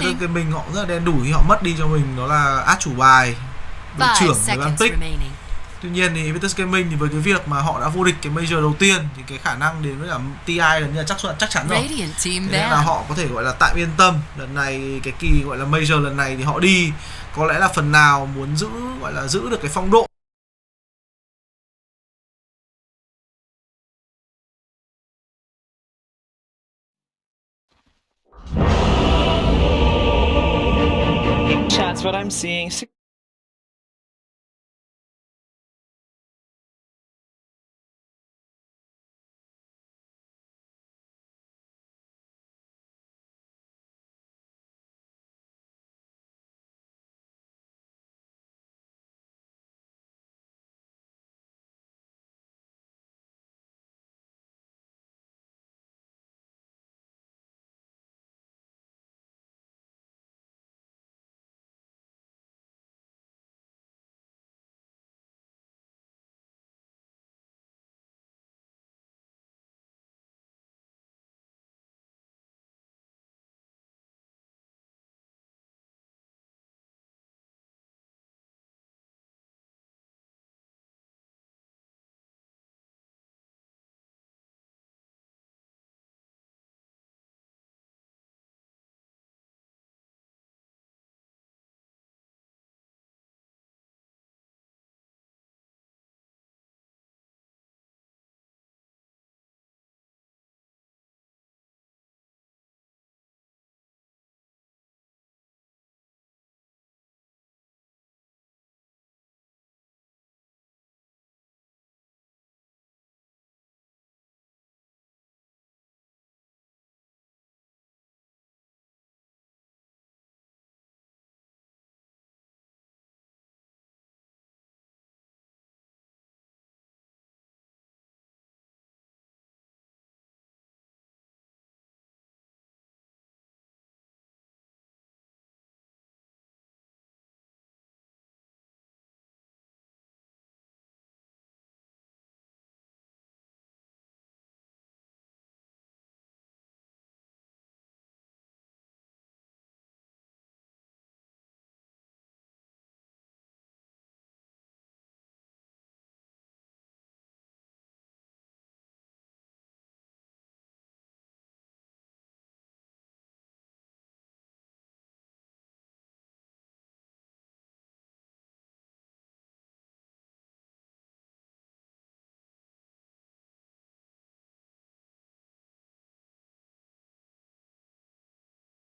Invictus Gaming họ rất là đen đủi, họ mất đi cho mình đó là át chủ bài, đội trưởng với ban pick. Tuy nhiên thì Invictus Gaming thì với cái việc mà họ đã vô địch cái major đầu tiên thì cái khả năng đến với cả TI gần như là chắc chắn rồi. Thế nên là họ có thể gọi là tạm yên tâm. Lần này cái kỳ gọi là major lần này thì họ đi có lẽ là phần nào muốn giữ được cái phong độ. That's what I'm seeing.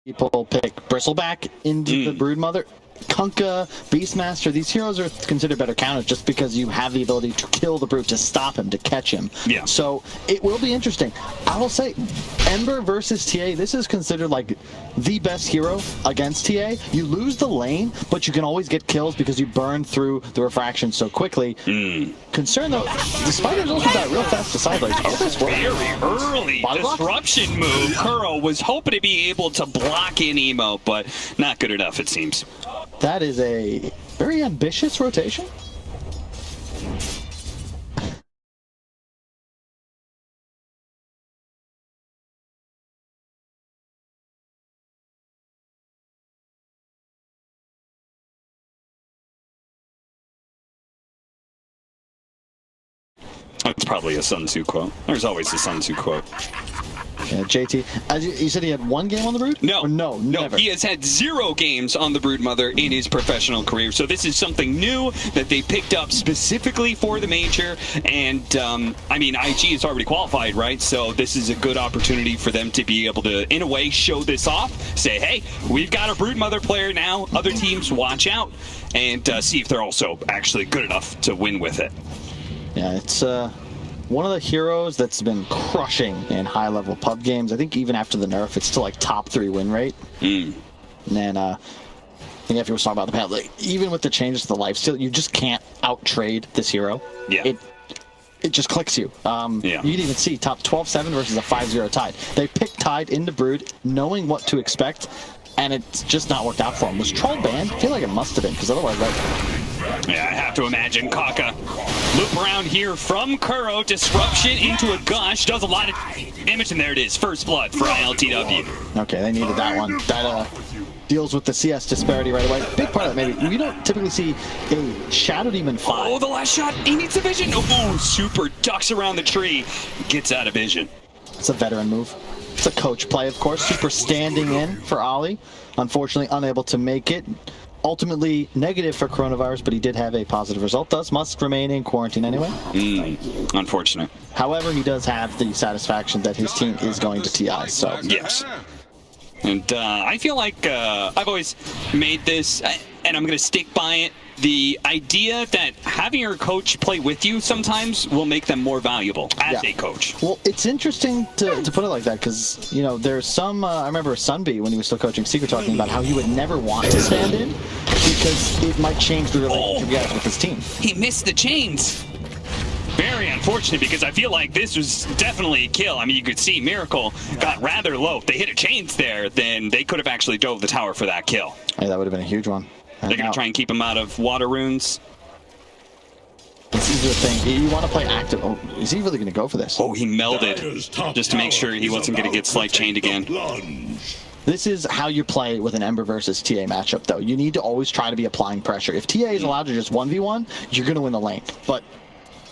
People pick Bristleback into the Broodmother. Kunkka, Beastmaster, these heroes are considered better counters just because you have the ability to kill the brute, to stop him, to catch him. Yeah. So it will be interesting. I will say, Ember versus TA, this is considered like the best hero against TA. You lose the lane, but you can always get kills because you burn through the refraction so quickly. Concern though, the Spiders also got real fast to sidelines. Very early disruption move. Kuro was hoping to be able to block in emo, but not good enough, it seems. That is a very ambitious rotation. That's probably a Sun Tzu quote. There's always a Sun Tzu quote. Yeah, JT, as you said, he had one game on the Brood? No, no, never. He has had 0 games on the Broodmother in his professional career. So this is something new that they picked up specifically for the major. And I mean, IG is already qualified, right? So this is a good opportunity for them to be able to, in a way, show this off. Say, hey, we've got a Broodmother player now. Other teams, watch out, and see if they're also actually good enough to win with it. Yeah, it's one of the heroes that's been crushing in high-level pub games. I think even after the nerf, it's still like top 3 win rate. And then I think after we was talking about the panel, like, even with the changes to the lifesteal, you just can't out-trade this hero. Yeah. It just clicks you. You can even see top 12-7 versus a 5-0 Tide. They picked Tide into Brood, knowing what to expect. and it's just not worked out for him. Was Troll banned? I feel like it must have been, because otherwise that... Yeah, I have to imagine Kaka. Loop around here from Kuro, disruption into a gush, does a lot of damage, and there it is, first blood for ILTW. Okay, they needed that one. That deals with the CS disparity right away. Big part of that, maybe. We don't typically see a Shadow Demon 5. Oh, the last shot, he needs the vision. Oh, super ducks around the tree, gets out of vision. It's a veteran move. It's a coach play, of course. Super standing in for Ali. Unfortunately, unable to make it. Ultimately negative for coronavirus, but he did have a positive result. Thus, must remain in quarantine anyway. Unfortunate. However, he does have the satisfaction that his team is going to TI. So yes. And I feel like I've always made this, and I'm going to stick by it. The idea that having your coach play with you sometimes will make them more valuable as a coach. Well, it's interesting to put it like that because, you know, there's some, I remember Sunby when he was still coaching Secret talking about how he would never want to stand in because it might change the relationship he has with his team. He missed the chains. Very unfortunate because I feel like this was definitely a kill. I mean, you could see Miracle got rather low. If they hit a chains there, then they could have actually dove the tower for that kill. Hey, that would have been a huge one. They're going to try and keep him out of water runes. This is the thing. You want to play active. Oh, is he really going to go for this? Oh, he melded just to make sure he wasn't going to get slight chained again. This is how you play with an Ember versus TA matchup, though. You need to always try to be applying pressure. If TA is allowed to just 1v1, you're going to win the lane. But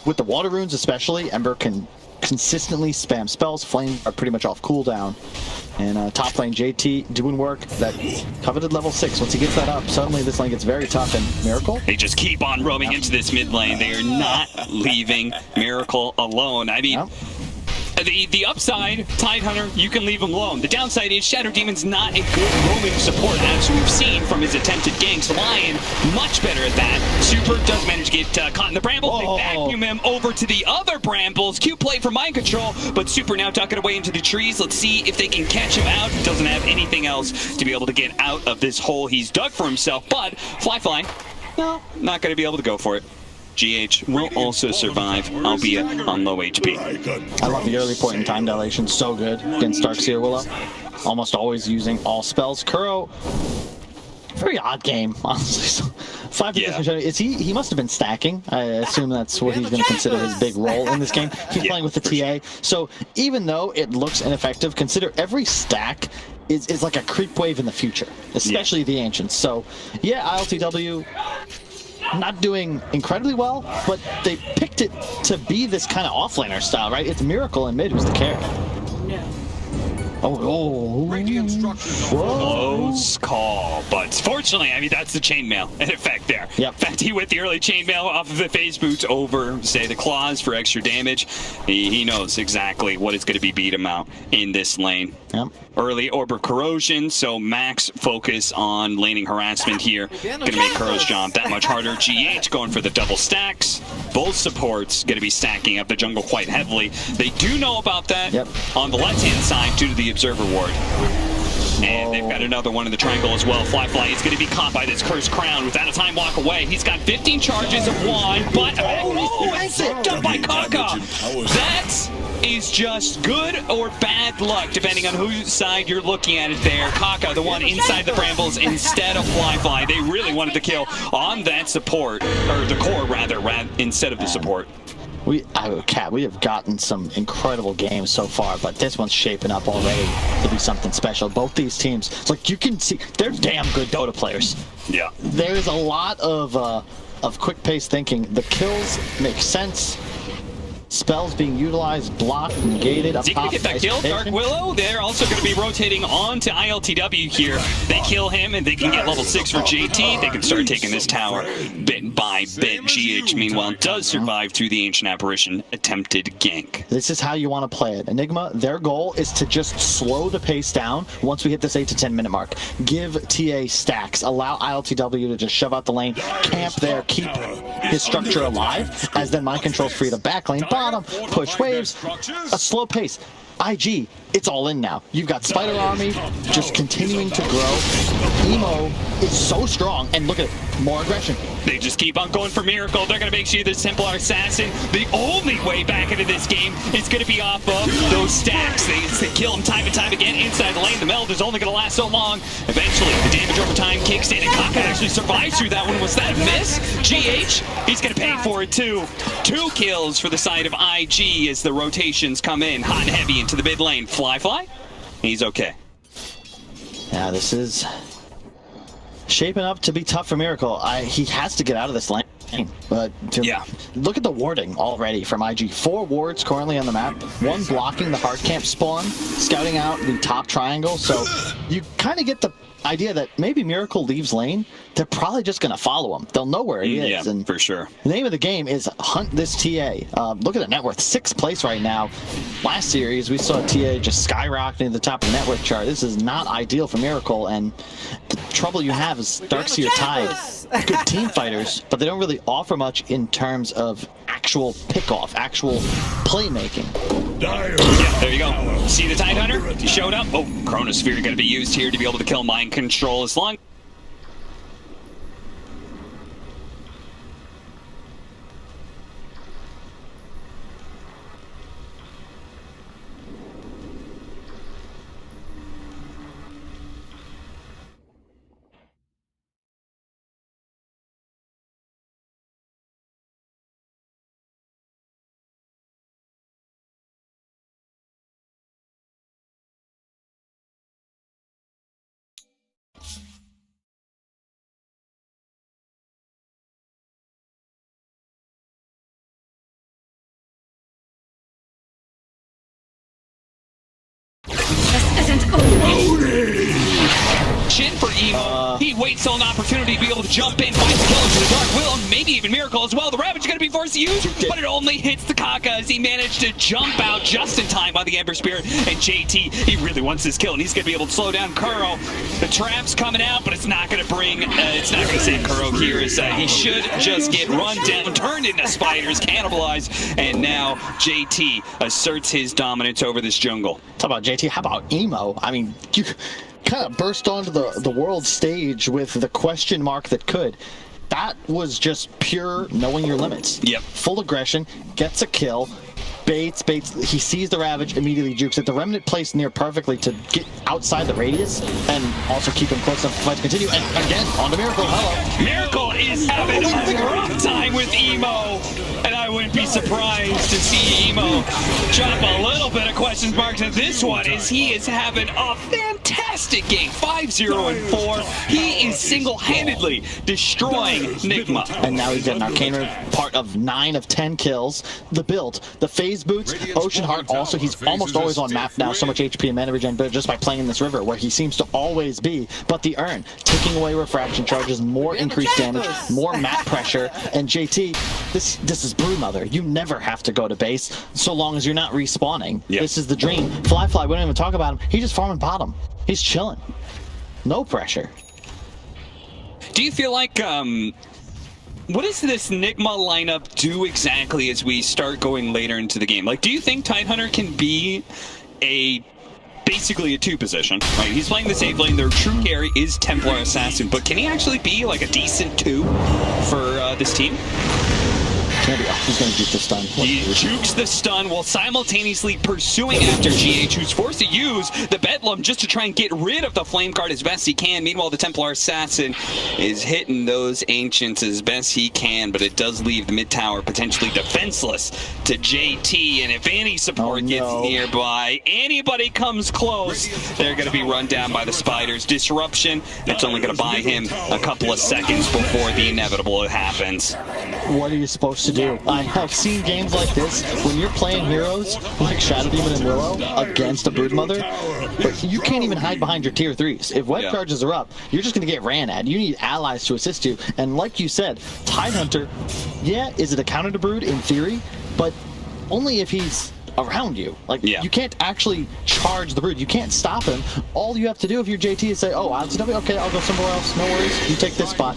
with the water runes especially, Ember can consistently spam spells. Flames are pretty much off cooldown. And top lane JT doing work. That coveted level 6. Once he gets that up, suddenly this lane gets very tough. And Miracle? They just keep on roaming into this mid lane. They are not leaving Miracle alone. I mean, the upside, Tidehunter, you can leave him alone. The downside is Shadow Demon's not a good roaming support, as we've seen from his attempted ganks. Lion, much better at that. Super does manage to get caught in the brambles. They vacuum him over to the other brambles. Cute play for mind control, but Super now ducking away into the trees. Let's see if they can catch him out. He doesn't have anything else to be able to get out of this hole he's dug for himself, but Fly, no, not going to be able to go for it. GH will also survive, albeit on low HP. I love the early point in time dilation. So good against Darkseer Willow. Almost always using all spells. Kuro, very odd game, honestly. So, 5 he must have been stacking. I assume that's what he's going to consider his big role in this game. He's playing with the TA. So even though it looks ineffective, consider every stack is like a creep wave in the future, especially the Ancients. So yeah, ILTW not doing incredibly well, but they picked it to be this kind of offlaner style, right? It's Miracle in mid who's the carry. Close call, but fortunately, I mean, that's the chainmail in effect there. Yep. In fact, he went the early chainmail off of the phase boots over, say, the claws for extra damage. He knows exactly what is going to be beat him out in this lane. Yep. Early Orb of Corrosion, so max focus on laning harassment here. Going to make Kuro's job that much harder. GH going for the double stacks. Both supports going to be stacking up the jungle quite heavily. They do know about that on the left-hand side due to the Observer Ward. And they've got another one in the triangle as well. Fly is going to be caught by this Cursed Crown without a time walk away. He's got 15 charges of wand, but it's done by Kaka. That is just good or bad luck, depending on whose side you're looking at it there. Kaka, the one inside the brambles instead of Fly. They really wanted to kill on that support, or the core rather, instead of the support. We have gotten some incredible games so far, but this one's shaping up already to be something special. Both these teams, it's like you can see, they're damn good Dota players. Yeah. There's a lot of quick-paced thinking. The kills make sense. Spells being utilized, blocked, and gated up top. Is he going to get that kill? Dark Willow, they're also going to be rotating on to ILTW here. They kill him, and they can get level 6 for JT. They can start taking this tower bit by bit. GH, meanwhile, does survive through the Ancient Apparition attempted gank. This is how you want to play it. Enigma, their goal is to just slow the pace down once we hit this 8 to 10 minute mark. Give TA stacks. Allow ILTW to just shove out the lane, camp there, keep his structure alive, as then mind control's free to back lane, bottom, push waves, a slow pace. IG, it's all in now. You've got Spider Army just continuing to grow. Emo is so strong, and look at it, more aggression. They just keep on going for Miracle. They're going to make sure the Templar Assassin, the only way back into this game is going to be off of those stacks. They kill him time and time again inside the lane. The meld is only going to last so long. Eventually, the damage over time kicks in, and Kaka actually survives through that one. Was that a miss? GH, he's going to pay for it too. 2 kills for the side of IG as the rotations come in hot and heavy into the mid lane. Fly, he's okay. Yeah, this is shaping up to be tough for Miracle. He has to get out of this lane. But yeah, look at the warding already from IG. 4 wards currently on the map. 1 blocking the hard camp spawn, scouting out the top triangle. So you kind of get the idea that maybe Miracle leaves lane, they're probably just going to follow him. They'll know where he is. Yeah, and for sure. The name of the game is Hunt This TA. Look at the net worth, 6th place right now. Last series, we saw TA just skyrocketing to the top of the net worth chart. This is not ideal for Miracle, and the trouble you have is Darkseer Tide. Good team fighters, but they don't really offer much in terms of actual pick-off, actual playmaking. Yeah, there you go. See the Tide Hunter? He showed up. Oh, Chronosphere going to be used here to be able to kill Mind Control as long. Chin for Emo. He waits on an opportunity to be able to jump in, find the kill into the Dark Will, maybe even Miracle as well. The Ravage is going to be forced to use, but it only hits the Kaka as he managed to jump out just in time by the Ember Spirit. And JT, he really wants this kill, and he's going to be able to slow down Kuro. The trap's coming out, but it's not going to bring, it's not going to save Kuro here. As he should just get run down, turned into spiders, cannibalized, and now JT asserts his dominance over this jungle. Talk about JT, how about Emo? I mean, you kind of burst onto the world stage with the question mark that could. That was just pure knowing your limits. Yep. Full aggression, gets a kill, baits. He sees the Ravage, immediately jukes it. The Remnant placed near perfectly to get outside the radius and also keep him close enough for the fight to continue. And again, on to Miracle. Hello. Miracle is having a rough time with Emo. And I wouldn't be surprised to see Emo drop a little bit of question marks at this one, as he is having a fantastic game. 5-0-4. He is single-handedly destroying Nigma. And now he's got an Arcane part of 9 of 10 kills. The build, the phase boots, Ocean Heart also, he's almost always on map now. So much HP and mana regen just by playing in this river where he seems to always be. But the Urn, taking away refraction charges, more increased damage, more map pressure. And JT, this is Broodmother. You never have to go to base so long as you're not respawning. Yep. This is the dream. Fly, we don't even talk about him. He's just farming bottom. He's chilling. No pressure. Do you feel like, what does this Nigma lineup do exactly as we start going later into the game? Like, do you think Tidehunter can be basically a 2 position, right? He's playing the safe lane. Their true carry is Templar Assassin, but can he actually be like a decent 2 for this team? He's going to juke the stun. He jukes the stun while simultaneously pursuing after GH, who's forced to use the Bedlam just to try and get rid of the Flame Guard as best he can. Meanwhile, the Templar Assassin is hitting those Ancients as best he can, but it does leave the mid tower potentially defenseless to JT, and if any support gets nearby, anybody comes close, they're going to be run down by the Spiders. Disruption, it's only going to buy him a couple of seconds before the inevitable happens. What are you supposed to do? I have seen games like this when you're playing heroes like Shadow Demon and Willow against a Broodmother, but you can't even hide behind your tier 3s. If web charges are up, you're just going to get ran at. You need allies to assist you, and like you said, Tidehunter, yeah, is it a counter to Brood in theory, but only if he's around you. Like, Yeah. you can't actually charge the Brood. You can't stop him. All you have to do if you're JT is say, oh, okay, I'll go somewhere else. No worries. You take this spot.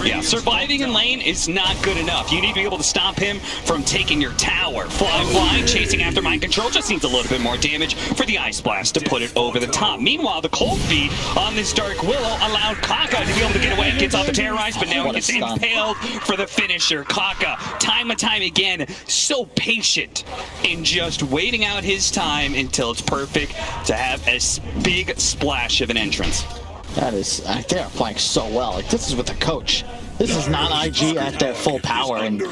Yeah, surviving in lane is not good enough. You need to be able to stop him from taking your tower. Fly, chasing after mind control just needs a little bit more damage for the Ice Blast to put it over the top. Meanwhile, the Cold Feet on this Dark Willow allowed Kaka to be able to get away. Gets off the Terrorize, but now he gets impaled for the finisher. Kaka, time and time again, so patient in just waiting out his time until it's perfect to have a big splash of an entrance. That is, they are playing so well. Like, this is with the coach. This is not IG at their full power, and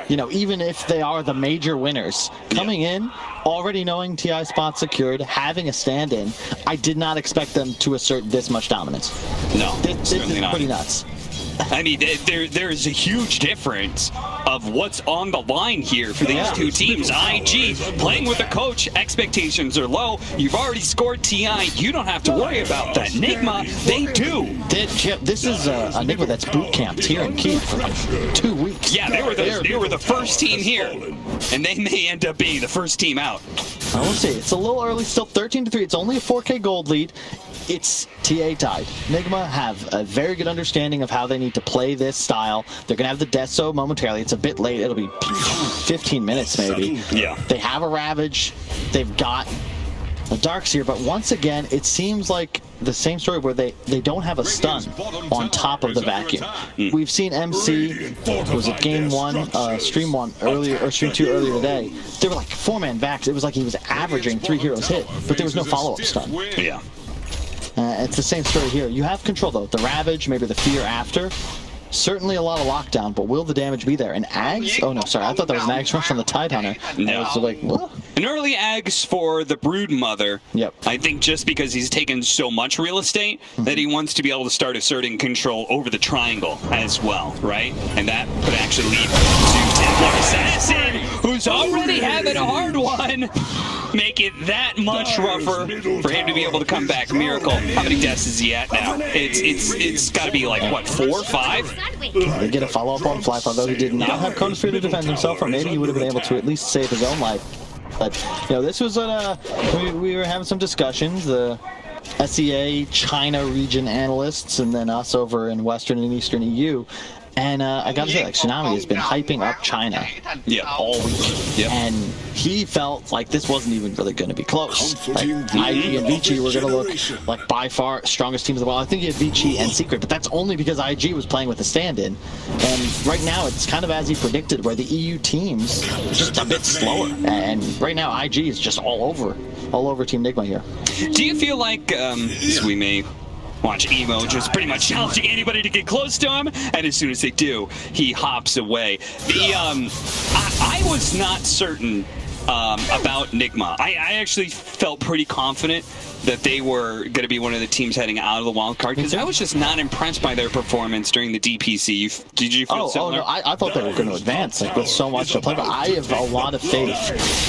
you know, even if they are the major winners, coming in already knowing TI spot secured, having a stand-in, I did not expect them to assert this much dominance. No, this is pretty nuts. I mean, there's a huge difference of what's on the line here for these two teams. IG playing with a coach, expectations are low. You've already scored TI. You don't have to worry about that. Nigma, they do. This is a Nigma that's boot camped here in Kiev for like 2 weeks. Yeah, they were the first team here, and they may end up being the first team out. We'll see. It's a little early, still 13-3. It's only a 4K gold lead. It's TA tied. Nigma have a very good understanding of how they need to play this style. They're going to have the Deso momentarily. It's a bit late. It'll be 15 minutes maybe. Yeah. They have a Ravage. They've got a Darkseer, but once again, it seems like the same story where they don't have a stun on top of the vacuum. We've seen MC, was it game 1, stream 1 earlier, or stream 2 earlier today. They were like 4-man vacs. It was like he was averaging 3 heroes hit, but there was no follow-up stun. Yeah. It's the same story here. You have control though. The Ravage, maybe the Fear after. Certainly a lot of lockdown, but will the damage be there? An Ags? Oh no, sorry. I thought that was an Ags rush on the Tidehunter. No. I was like, what? An early Ags for the Brood Mother. Yep. I think just because he's taken so much real estate that he wants to be able to start asserting control over the triangle as well, right? And that could actually lead to Templar Assassin, who's already having a hard one. Make it that much rougher for him to be able to come back. Miracle. How many deaths is he at now? It's got to be like, what, 4 or 5? They get a follow-up on Flyfly, though he did not have Chronosphere to defend himself, or maybe he would have been able to at least save his own life. But, you know, this was what we were having some discussions. The SEA China region analysts, and then us over in Western and Eastern EU. And I gotta say, like, Tsunami has been hyping up China all week. Yep. And he felt like this wasn't even really going to be close. Like, IG and Vici were going to look like by far strongest teams of the world. I think he had Vici and Secret, but that's only because IG was playing with a stand-in. And right now, it's kind of as he predicted, where the EU teams are just a bit slower. And right now, IG is just all over Team Nigma here. Do you feel like we may watch Emo just pretty much challenging anybody to get close to him, and as soon as they do, he hops away. I was not certain about Nigma. I actually felt pretty confident that they were going to be one of the teams heading out of the wild card, because I was just not impressed by their performance during the DPC. Did you feel similar? Oh, no, I thought they were going to advance, like, with so much to play, but I have a lot of faith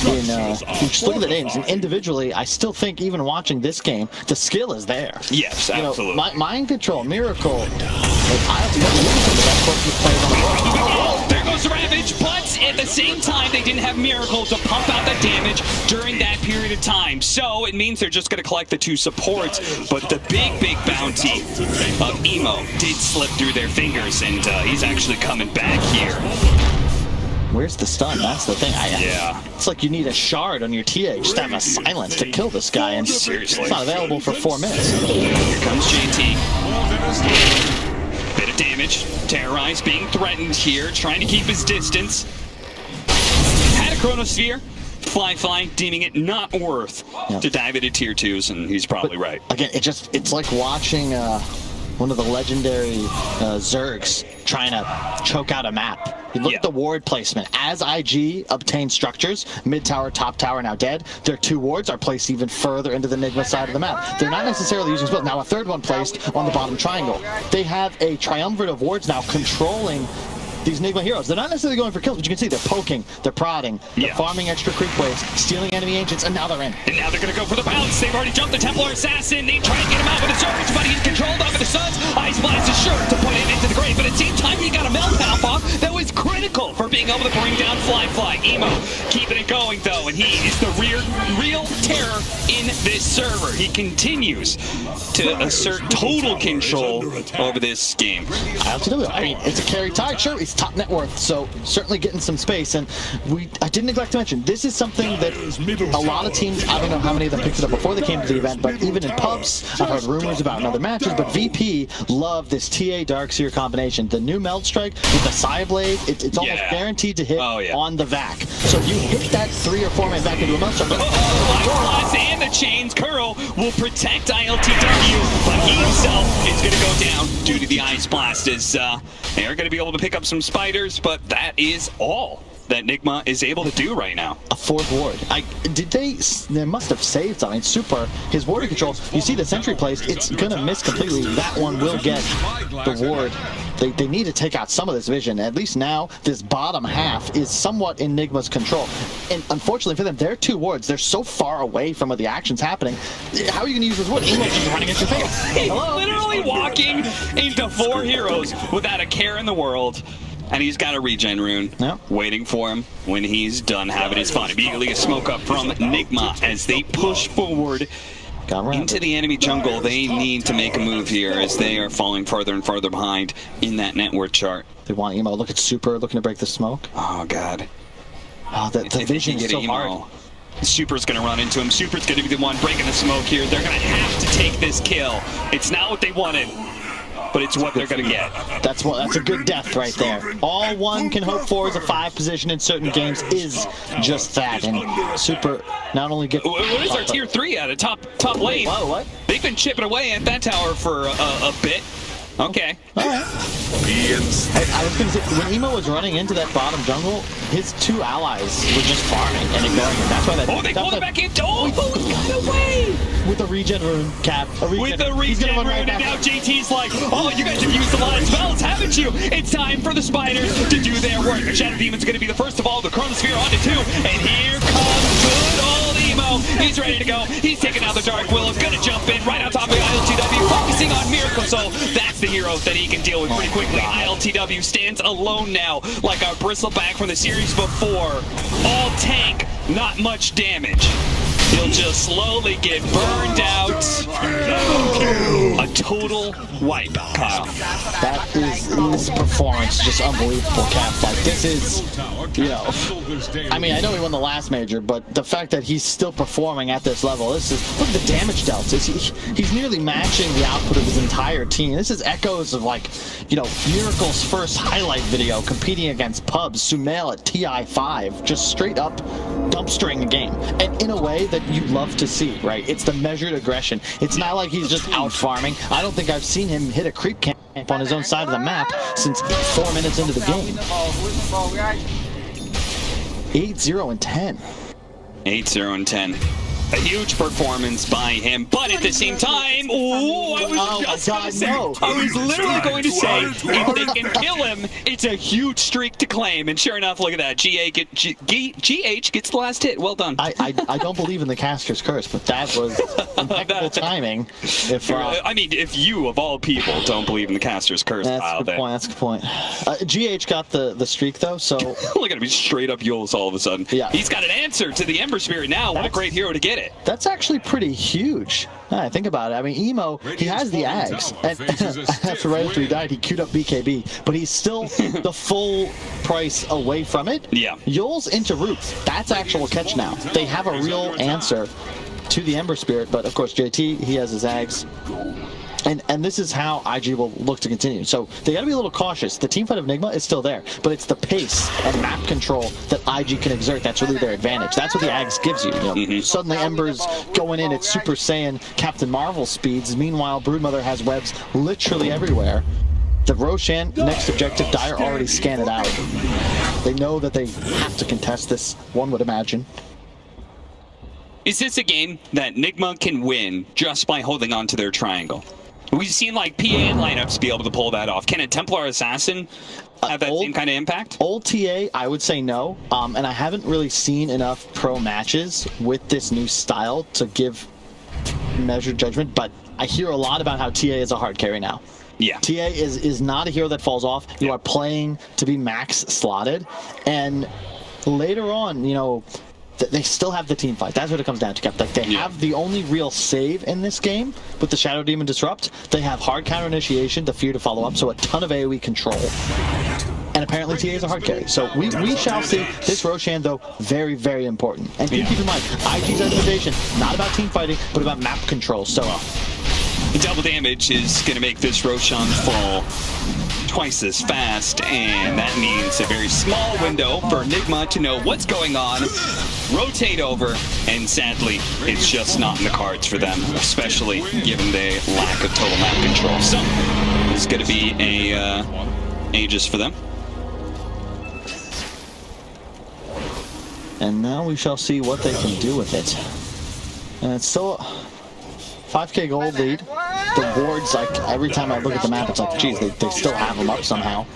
in, just look at the names, and individually, I still think, even watching this game, the skill is there. Yes, absolutely. You know, mind control, Miracle, like, I have to look at the best person who plays on the world. There goes the Ravage, but at the same time, they didn't have Miracle to pump out the damage during that period of time. So it means they're just going to collect the 2 supports, but the big bounty of Emo did slip through their fingers, and he's actually coming back here. Where's the stun? That's the thing. Yeah. It's like you need a shard on your TA. Just have a silence to kill this guy, and seriously, it's not available for 4 minutes. Here comes JT. Bit of damage. Terrorize being threatened here, trying to keep his distance. Had a Chronosphere. Fly, deeming it not worth to dive into tier 2s, and he's probably right. Again, it's like watching one of the legendary Zergs trying to choke out a map. You look at the ward placement. As IG obtains structures, mid tower, top tower now dead, their 2 wards are placed even further into the Nigma side of the map. They're not necessarily using spells. Now a 3rd one placed on the bottom triangle. They have a triumvirate of wards now controlling these Nigma heroes. They're not necessarily going for kills, but you can see they're poking, they're prodding, they're farming extra creep waves, stealing enemy ancients, and now they're in. And now they're going to go for the bounce. They've already jumped the Templar Assassin. They try and get him out with the surge, but he's controlled up with the Suns. Ice Blast is sure to put him into the grave, but at the same time, he got a melt off that was critical. critical for being able to bring down Fly. Emo keeping it going though, and he is the real terror in this server. He continues to assert total control over this game. LTW, I mean, it's a carry tide, sure, he's top net worth, so certainly getting some space. And I didn't neglect to mention, this is something that a lot of teams, I don't know how many of them picked it up before they came to the event, but even in pubs, I've heard rumors about in other matches, but VP love this TA Darkseer combination. The new Meld Strike with the Psyblade, it's almost guaranteed to hit on the VAC. So if you hit that 3 or 4 man VAC into a Meld Strike, and the chains, Kuro will protect ILTW, but he himself is going to go down due to the Ice Blast as they are going to be able to pick up some spiders, but that is all that Nigma is able to do right now. A 4th ward. They must have saved something. Super. His warding control, you see the sentry placed, it's gonna miss completely. That one will get the ward. They need to take out some of this vision. At least now, this bottom half is somewhat in Nigma's control. And unfortunately for them, their 2 wards, they're so far away from what the action's happening. How are you gonna use this ward? Emo's just running at your face. He's literally walking into 4 heroes without a care in the world. And he's got a regen rune waiting for him when he's done having his fun. Immediately a smoke up from Nigma as they push forward into the enemy jungle. They need to make a move here as they are falling further and further behind in that network chart. They want Emo. Look at Super looking to break the smoke. Oh, God. Oh, the vision is so hard. Super's going to run into him. Super's going to be the one breaking the smoke here. They're going to have to take this kill. It's not what they wanted, but it's what they're going to get. That's a good death right there. All one can hope for is a 5 position in certain games is just that. And Super not only get... What is our tier 3 at? A top lane? Whoa, what? They've been chipping away at that tower for a bit. Okay. All right. I was going to say, when Emo was running into that bottom jungle, his 2 allies were just farming and ignoring him. That's why that... Oh, they pulled it back in. Oh, he got away! With a regen rune, Cap. With the regen rune, and now JT's like, oh, you guys have used a lot of spells, haven't you? It's time for the spiders to do their work. The Shadow Demon's going to be the first of all. The Chronosphere onto 2, and here comes good old Emo. He's ready to go. He's taking out the Dark Willow. Gonna jump in right on top of ILTW, focusing on Miracle Soul. That's the hero that he can deal with pretty quickly. ILTW stands alone now, like our bristleback from the series before. All tank, not much damage. He'll just slowly get burned out. A total wipe, Kyle. That is, this performance just unbelievable, Cap. Like, this is, you know, I mean, I know he won the last major, but the fact that he's still performing at this level, this is, look at the damage dealt. He's nearly matching the output of his entire team. This is echoes of, like, you know, Miracle's first highlight video competing against Pubs, Sumail at TI5, just straight up dumpstering the game. And in a way that you love to see, right? It's the measured aggression. It's not like he's just out farming. I don't think I've seen him hit a creep camp on his own side of the map since 4 minutes into the game. 8-0 and 10. 8-0 and 10. A huge performance by him, but at the same time, I was literally going to say, if they can kill him, it's a huge streak to claim. And sure enough, look at that. GH gets the last hit. Well done. I don't believe in the caster's curse, but that was impeccable timing. I mean, if you, of all people, don't believe in the caster's curse, that's a good point. That's a good point. GH got the streak, though, so... Look at him. He's straight up Yules all of a sudden. Yeah. He's got an answer to the Ember Spirit now. What a great hero to get it. That's actually pretty huge. Think about it. I mean, Emo, he has the Ags, and after right after he died, he queued up BKB, but he's still the full price away from it. Yeah. Yules into Roots. That's actual catch now. They have a real answer to the Ember Spirit, but of course, JT, he has his Ags. And this is how IG will look to continue. So they got to be a little cautious. The teamfight of Nigma is still there, but it's the pace and map control that IG can exert that's really their advantage. That's what the Ags gives you. Suddenly Ember's going in at Super Saiyan Captain Marvel speeds. Meanwhile, Broodmother has webs literally everywhere. The Roshan next objective, Dire already scanned it out. They know that they have to contest this, one would imagine. Is this a game that Nigma can win just by holding on to their triangle? We've seen like PA lineups be able to pull that off. Can a Templar Assassin have that same kind of impact? Old TA, I would say no. And I haven't really seen enough pro matches with this new style to give measured judgment, but I hear a lot about how TA is a hard carry now. Yeah. TA is not a hero that falls off. You are playing to be max slotted, and later on, you know, they still have the team fight. That's what it comes down to, Cap. Like, they have the only real save in this game with the Shadow Demon Disrupt. They have hard counter initiation, the fear to follow up, so a ton of AoE control. And apparently TA is a hard carry. So we shall see. This Roshan, though, very, very important. And keep in mind, IG's optimization, not about team fighting, but about map control. So double damage is going to make this Roshan fall twice as fast, and that means a very small window for Nigma to know what's going on, rotate over, and sadly, it's just not in the cards for them, especially given the lack of total map control. So, it's going to be a Aegis for them. And now we shall see what they can do with it. And it's still 5k gold lead. The wards, like, every time I look at the map, it's like, geez, they still have them up somehow.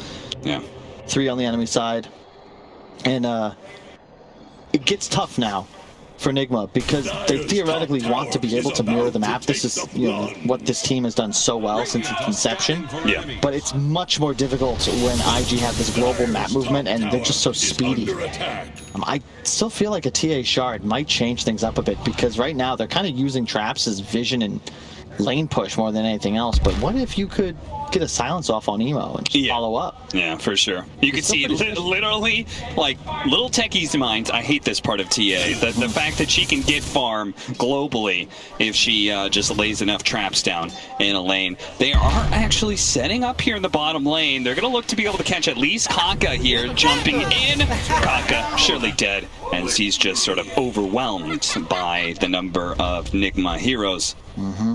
Yeah. 3 on the enemy side. And it gets tough now for Nigma because they theoretically want to be able to mirror the map. This is, you know, what this team has done so well since its inception. Yeah. But it's much more difficult when IG have this global map movement and they're just so speedy. I still feel like a TA shard might change things up a bit because right now they're kind of using traps as vision and lane push more than anything else. But what if you could get a silence off on Emo and just follow up? Yeah, for sure. You can see literally, like, little techies' minds. I hate this part of TA. The fact that she can get farm globally if she just lays enough traps down in a lane. They are actually setting up here in the bottom lane. They're going to look to be able to catch at least Kaka here, jumping in. Kaka surely dead, as he's just sort of overwhelmed by the number of Nigma heroes.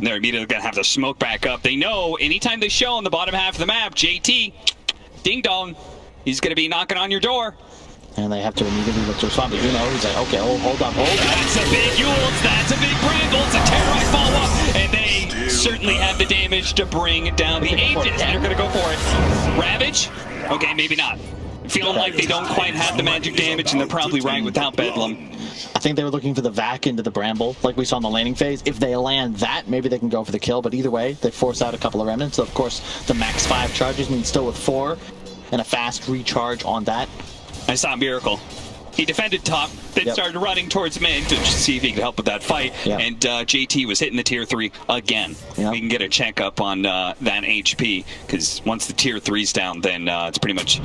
They're immediately going to have to smoke back up. They know anytime they show on the bottom half of the map, JT, ding dong, he's going to be knocking on your door. And they have to immediately look to respond. But you know, he's like, okay, hold on. That's a big Yules, that's a big Brambles, a Terrorite follow-up, and they certainly have the damage to bring down the Aegis. They're going to go for it. Ravage? Okay, maybe not. Feeling like they don't quite have the magic damage, and they're probably right without Bedlam. I think they were looking for the vac into the Bramble, like we saw in the laning phase. If they land that, maybe they can go for the kill, but either way, they force out a couple of remnants. So, of course, the max 5 charges means still with 4, and a fast recharge on that. I saw Miracle. He defended top, then started running towards mid to see if he could help with that fight, and JT was hitting the tier 3 again. We can get a checkup on that HP, because once the tier 3's down, then it's pretty much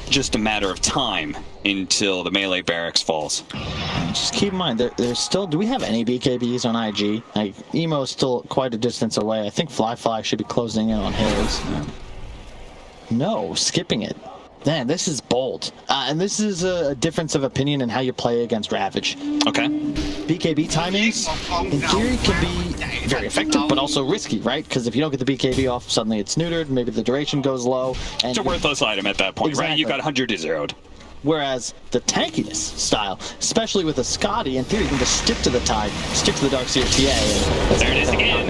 just a matter of time until the melee barracks falls. Just keep in mind, there's still, do we have any BKBs on IG? Like, Emo's still quite a distance away. I think Fly should be closing in on his. No, skipping it. Man, this is bold. And this is a difference of opinion in how you play against Ravage. Okay. BKB timings, in theory, can be very effective, but also risky, right? Because if you don't get the BKB off, suddenly it's neutered, maybe the duration goes low. And it's a worthless item at that point, right? You got 100 to 0'd. Whereas the tankiness style, especially with a Scotty, in theory, you can just stick to the tide, stick to the Darkseer TA. There it is again.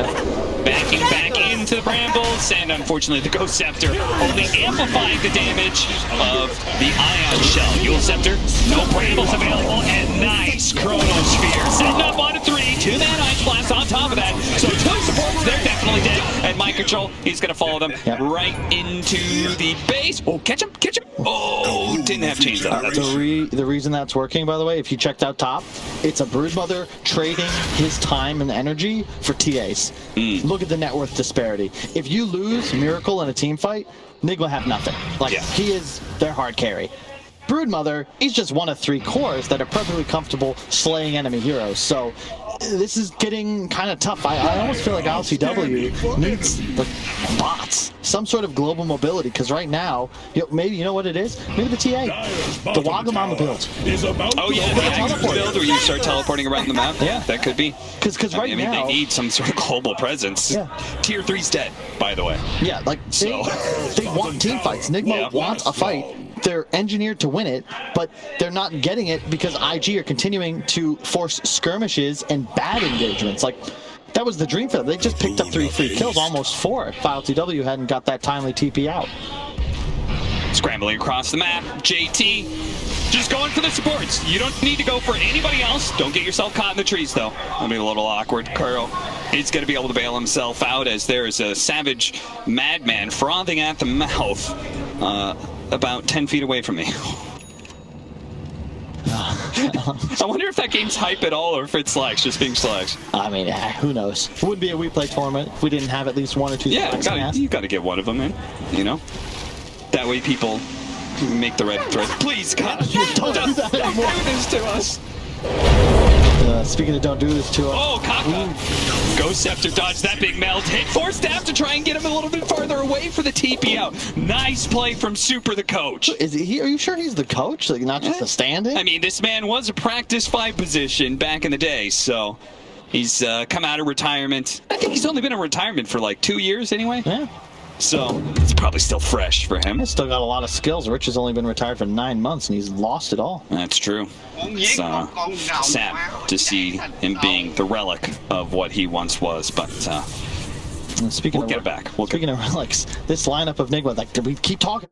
Backing back into the Brambles, and unfortunately the Ghost Scepter only amplifying the damage of the Ion Shell. Yule Scepter, no Brambles available, and nice Chronosphere. Setting up on a 3, 2-man Ice Blast on top of that. So 2 supports, they're definitely dead. And Mind Control, he's going to follow them right into the base. Oh, catch him, catch him. Oh, didn't have chains up. The reason that's working, by the way, if you checked out top, it's a Broodmother trading his time and energy for TAs. Look at the net worth disparity. If you lose Miracle in a team fight, Nigma have nothing. Like, he is their hard carry. Broodmother, he's just one of 3 cores that are perfectly comfortable slaying enemy heroes. So this is getting kind of tough. I almost feel like LCW needs like bots, some sort of global mobility, because right now, maybe you know what it is? Maybe the TA, the Wagamama build. Oh yeah, the teleport build where you start teleporting around the map. Yeah, that could be. Because right now they need some sort of global presence. Tier 3's dead, by the way. Yeah, like they want team fights. Nigma wants a fight. They're engineered to win it, but they're not getting it because IG are continuing to force skirmishes and bad engagements. Like, that was the dream for them. They just picked up 3 free kills, almost 4, if LTW hadn't got that timely TP out. Scrambling across the map, JT just going for the supports. You don't need to go for anybody else. Don't get yourself caught in the trees, though. That'll be a little awkward. Kuro is going to be able to bail himself out as there is a savage madman frothing at the mouth about 10 feet away from me. I wonder if that game's hype at all or if it's Slacks just being Slacks. I mean, who knows? It would be a WePlay tournament if we didn't have at least 1 or 2 Yeah, you got to get one of them in, you know? That way people make the right thread. Please, God, don't do this to us. Speaking of don't do this to us. Oh, Kaka. Ghost Scepter dodged that big melt. Hit 4 stab to try and get him a little bit farther away for the TP out. Nice play from Super the coach. Is he? Are you sure he's the coach? Like, not just a stand-in? I mean, this man was a practice 5 position back in the day, so he's come out of retirement. I think he's only been in retirement for like 2 years anyway. Yeah. So it's probably still fresh for him. He's still got a lot of skills. Rich has only been retired for 9 months, and he's lost it all. That's true. It's sad to see him being the relic of what he once was, but Speaking we'll of get it back. Speaking of relics, this lineup of Nigma, like, did we keep talking?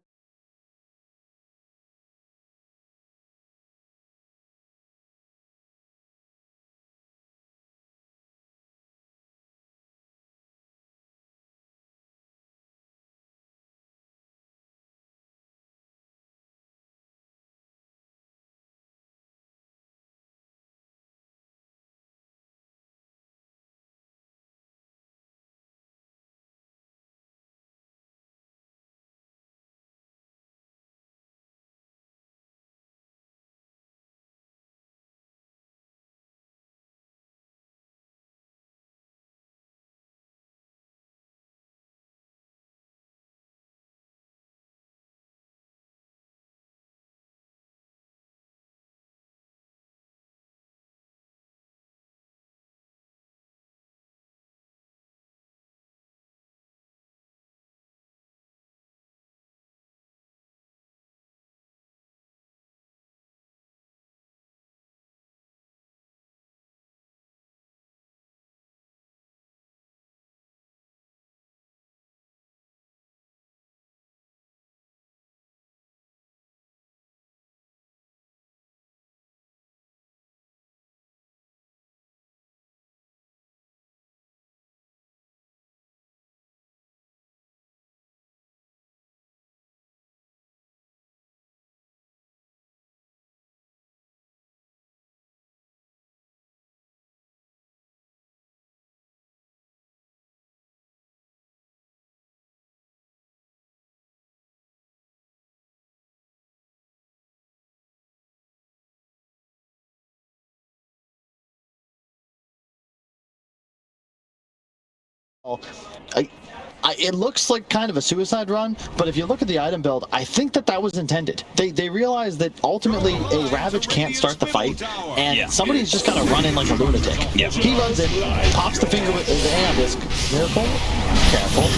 It looks like kind of a suicide run, but if you look at the item build, I think that was intended. They realize that ultimately a Ravage can't start the fight, and somebody's just got to run in like a lunatic. He runs in, pops the finger with his disc. Miracle? Careful.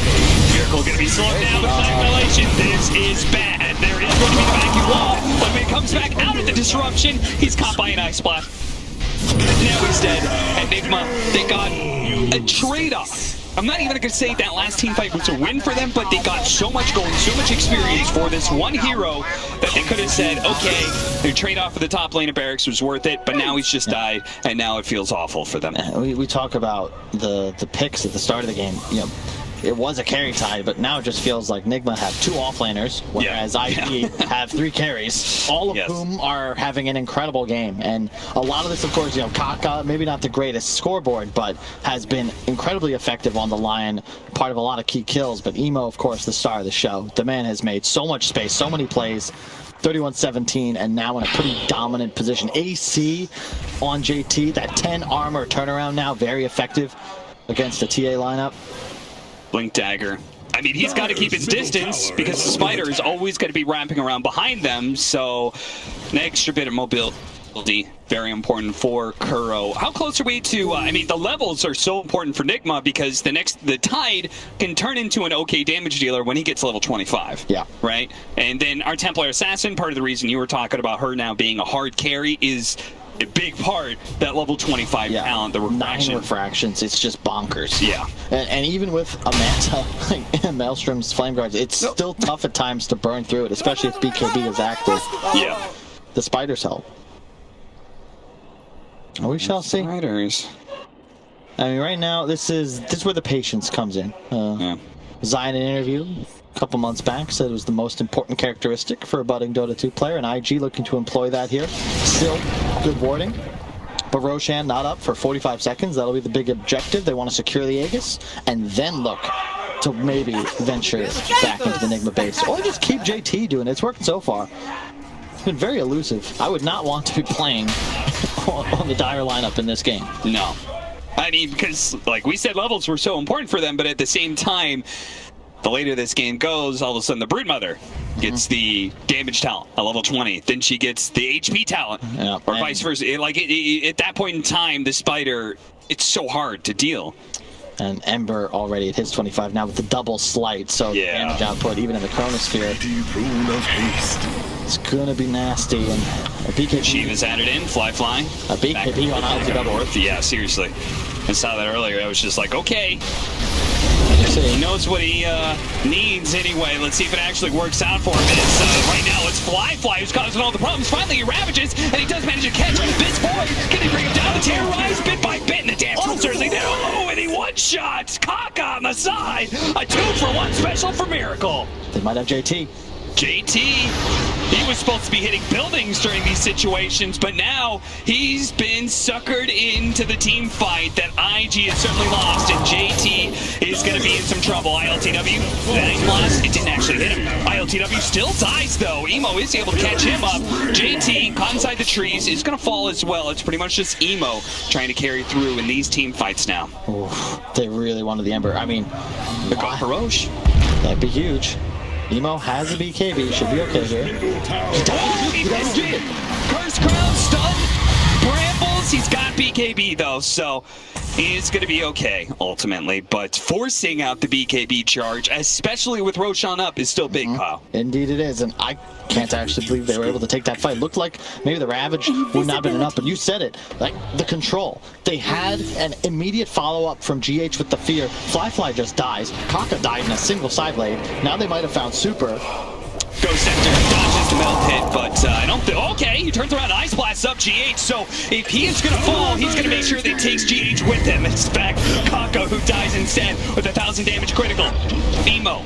Miracle going to be slowed down with Annihilation. This is bad. There is going to be a vacuum wall, but when he comes back out of the disruption, he's caught by an Ice Blast. Now he's dead. And Nigma, they got a trade-off. I'm not even going to say that last team fight was a win for them, but they got so much gold, so much experience for this one hero that they could have said, okay, their trade-off for the top lane of Barracks was worth it, but now he's just died, and now it feels awful for them. We talk about the picks at the start of the game. You know, it was a carry tie, but now it just feels like Nigma have 2 offlaners, whereas IG have 3 carries, all of whom are having an incredible game. And a lot of this, of course, you know, Kaka, maybe not the greatest scoreboard, but has been incredibly effective on the line, part of a lot of key kills. But Emo, of course, the star of the show. The man has made so much space, so many plays, 31-17, and now in a pretty dominant position. AC on JT, that 10 armor turnaround now, very effective against the TA lineup. Blink Dagger. I mean, he's got to keep his distance because the Spider is always going to be wrapping around behind them, so an extra bit of mobility, very important for Kuro. How close are we to, I mean, the levels are so important for Nigma because the Tide can turn into an okay damage dealer when he gets level 25. Yeah. Right? And then our Templar Assassin, part of the reason you were talking about her now being a hard carry is a big part, that level 25 talent, the refraction. 9 refractions, it's just bonkers. Yeah. And even with a Manta, like Maelstrom's Flame Guards, it's still tough at times to burn through it, especially if BKB is active. Yeah. The spiders help. We shall see. Spiders. I mean, right now, this is where the patience comes in. Zion, in an interview a couple months back, said it was the most important characteristic for a budding Dota 2 player, and IG looking to employ that here. Still, good warding. But Roshan not up for 45 seconds. That'll be the big objective. They want to secure the Aegis, and then look to maybe venture back into the Nigma base. Or just keep JT doing it. It's working so far. It's been very elusive. I would not want to be playing on the Dire lineup in this game. No. I mean, because, like we said, levels were so important for them, but at the same time, the later this game goes, all of a sudden the Broodmother gets the damage talent at level 20. Then she gets the HP talent, or vice versa. At that point in time, the Spider, it's so hard to deal. And Ember already at his 25 now with the double slight, so damage output even in the Chronosphere. It's gonna be nasty. And a BKB. Shiva's added in, fly. A BKB on ILTW. North. Yeah, seriously. I saw that earlier. I was just like, okay. He knows what he needs anyway. Let's see if it actually works out for him. Right now, it's Fly who's causing all the problems. Finally, he ravages, and he does manage to catch this boy. Can he bring him down? The terrorize bit by bit, and the dance moves certainly down. Oh, and he one-shots Kaka on the side. A 2-for-1 special for Miracle. They might have JT. He was supposed to be hitting buildings during these situations, but now he's been suckered into the team fight that IG has certainly lost, and JT is going to be in some trouble. ILTW, that lost, it didn't actually hit him. ILTW still dies, though. Emo is able to catch him up. JT, caught inside the trees, is going to fall as well. It's pretty much just Emo trying to carry through in these team fights now. Oof, they really wanted the Ember. I mean, the Roche. That'd be huge. Emo has a BKB, should be okay here. He missed it! Curse Crown, stun, Brambles, he's got BKB though, so he's going to be okay, ultimately. But forcing out the BKB charge, especially with Roshan up, is still big, Kyle. Indeed it is, and I can't actually believe they were able to take that fight. Looked like maybe the Ravage would not have been enough, but you said it, like the control. They had an immediate follow-up from GH with the fear. Fly just dies. Kaka died in a single side blade. Now they might have found Super. Ghost Center dodges the melt hit, but I don't think. Okay, he turns around, Ice Blast up GH. So if he is going to fall, he's going to make sure that he takes GH with him. It's back Kaka, who dies instead with 1,000 damage critical. Emo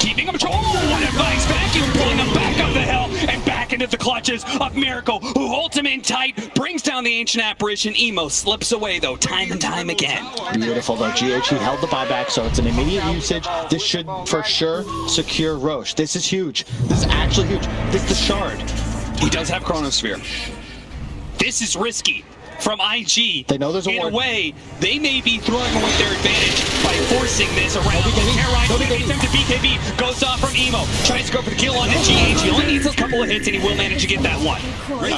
keeping him control. What a nice vacuum, pulling him back up the hill and back into the clutches of Miracle, who holds him in tight, brings down the Ancient Apparition. Emo slips away though, time and time again. Beautiful though. GH, he held the buyback, so it's an immediate usage. This should for sure secure Roche. This is huge. This is actually huge. This is the shard. He does have Chronosphere. This is risky from IG. They know there's a in ward. a way, they may be throwing away their advantage by forcing this around. Terrorize him to BKB, goes off from Emo, tries to go for the kill on the GH. He only needs a couple of hits and he will manage to get that one.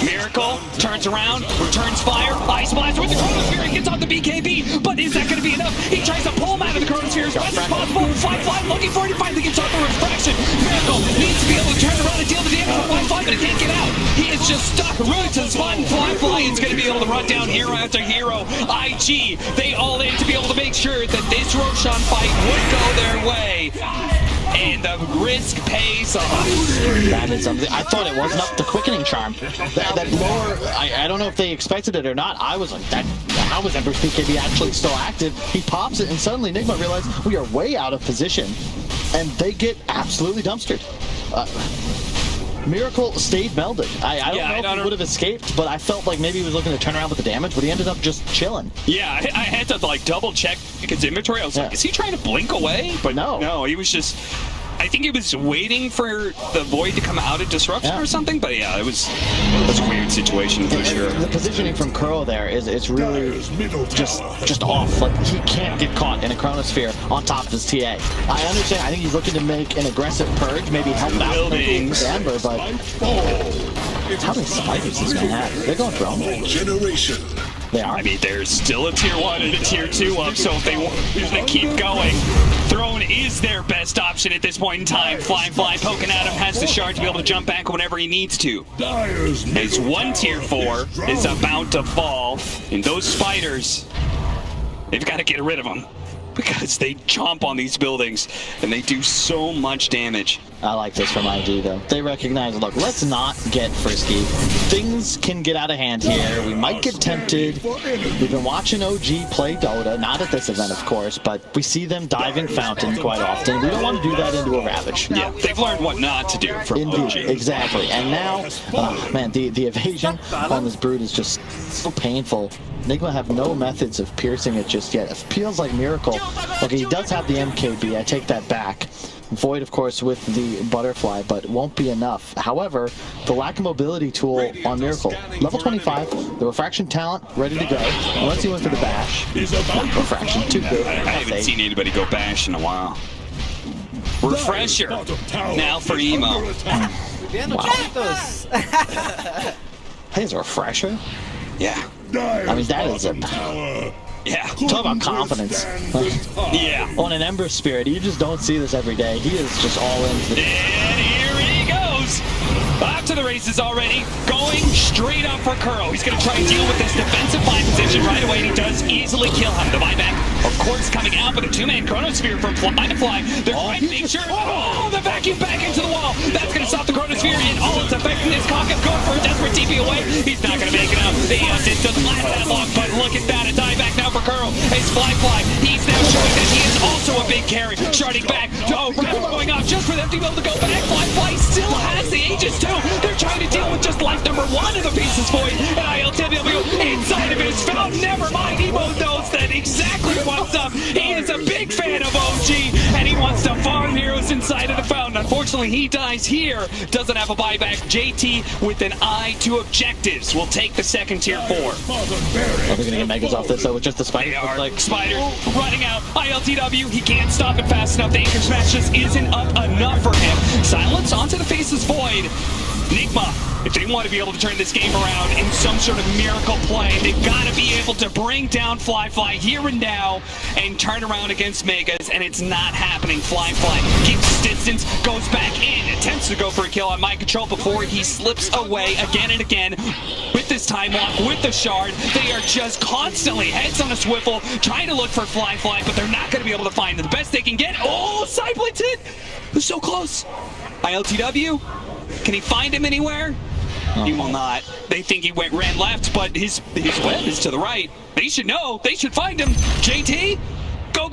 Miracle turns around, returns fire, Ice Blast with the Chronosphere, he gets off the BKB, but is that going to be enough? He tries to pull him out of the Chronosphere as best as possible. Fly looking for it, he finally gets off the refraction. Miracle needs to be able to turn around and deal the damage with Fly, but he can't get out. He is just stuck, rooted to the spot, and Fly is going to be able to run down hero after hero. IG, they all in to be able to make sure that this Roshan fight would go their way. And the risk pays off. That is something. I thought it wasn't up the quickening charm. That lower, I don't know if they expected it or not. I was like, how was Ember's BKB actually still active? He pops it and suddenly Nigma realized we are way out of position. And they get absolutely dumpstered. Miracle stayed melded. I don't know if he would have escaped, but I felt like maybe he was looking to turn around with the damage, but he ended up just chilling. Yeah, I had to like double check his inventory. I was like, is he trying to blink away? But no, he was just. I think he was waiting for the Void to come out of Disruption or something, but yeah, it was a weird situation for sure. The positioning from Kuro there is really just off. Like, he can't get caught in a Chronosphere on top of his TA. I understand. I think he's looking to make an aggressive purge, maybe help out with Amber, but how many spiders does this man have? They're going for him. Generation. They are. I mean, there's still a tier 1 and a tier 2 up, so if they want to keep going, Throne is their best option at this point in time. Fly poking at him, has the shard to be able to jump back whenever he needs to. His 1 tier 4 is about to fall, and those spiders, they've got to get rid of them, because they chomp on these buildings and they do so much damage. I like this from IG though. They recognize, look, let's not get frisky. Things can get out of hand here. We might get tempted. We've been watching OG play Dota, not at this event of course, but we see them diving fountain quite often. We don't want to do that into a Ravage. Yeah, they've learned what not to do from Indeed, OG. exactly. And now, man, the evasion on this Brood is just so painful. Nigma have no methods of piercing it just yet. It feels like Miracle. Okay, he does have the MKB, I take that back. Void, of course, with the Butterfly, but it won't be enough. However, the lack of mobility tool on Miracle. Level 25, the Refraction talent ready to go. Unless he went for the Bash. Refraction, too good. I haven't seen anybody go Bash in a while. Refresher, now for Emo. Hey, it's a Refresher? Yeah. I mean, that is a... Yeah. Talk about confidence. Yeah. On an Ember Spirit, you just don't see this every day. He is just all in. And here he goes. Off to the races already. Going straight up for Kuro. He's going to try and deal with this defensive line position right away, and he does easily kill him. The buyback, of course, coming out with a 2-man Chronosphere from Fly to Fly. They're trying to make sure. Oh, the vacuum back into the wall. That's going to stop the Chronosphere in all its effectiveness. Kaka going for a desperate TP away. He's not going to make it out. The assist doesn't last that long, but look at that. A dieback now for Kuro. It's Fly. He's now showing that he is also a big carry. Sharding back. Oh, Rapper going out just for them to be able to go back. Fly still has the Aegis too. They're trying to deal with just life number 1 of the pieces Void. And ILTW inside of his fountain. Never mind, Emo knows that exactly what's up. He is a big fan of OG, and he wants to farm heroes inside of the fountain. Unfortunately, he dies here. Doesn't have a buyback. JT with an eye to objectives will take the second tier 4. Are we gonna get Megas off this though with just the Spider? They are. Like Spider running out. ILTW, he can't stop it fast enough. The anchor smash just isn't up enough for him. Silence onto the faces Void. Nigma, if they want to be able to turn this game around in some sort of miracle play, they've got to be able to bring down Fly here and now and turn around against Megas, and it's not happening. Fly keeps his distance, goes back in, attempts to go for a kill on Mind Control before he slips away again and again. With this time lock, with the shard, they are just constantly heads on a swivel, trying to look for Fly, but they're not going to be able to find the best they can get. Oh, Sideblades hit! It was so close. ILTW? Can he find him anywhere? He will not. They think he ran left, but his web is to the right. They should know. They should find him. JT? Go.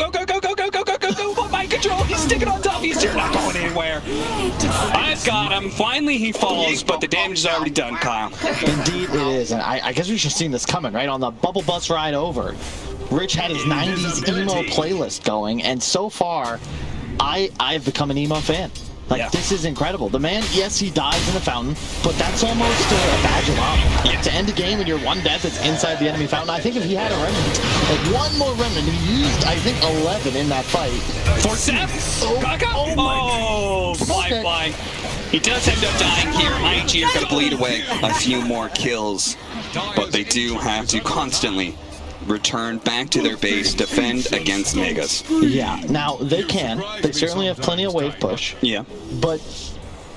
Mind Control. He's sticking on top. He's not going anywhere. I've got him. Finally, he falls, but the damage is already done, Kyle. Indeed it is, and I guess we should have seen this coming, right? On the bubble bus ride over, Rich had his 90s emo playlist going, and so far, I've become an emo fan. Like, this is incredible. The man, yes, he dies in the fountain, but that's almost a badge of honor. Yeah. To end a game when you're 1 death, it's inside the enemy fountain. I think if he had a remnant, like 1 more remnant, he used, I think, 11 in that fight. For Seth? Fly. He does end up dying here. IG are going to bleed away a few more kills, but they do have to constantly return back to their base, defend against Megas. Yeah, now they can. They certainly have plenty of wave push. Yeah. But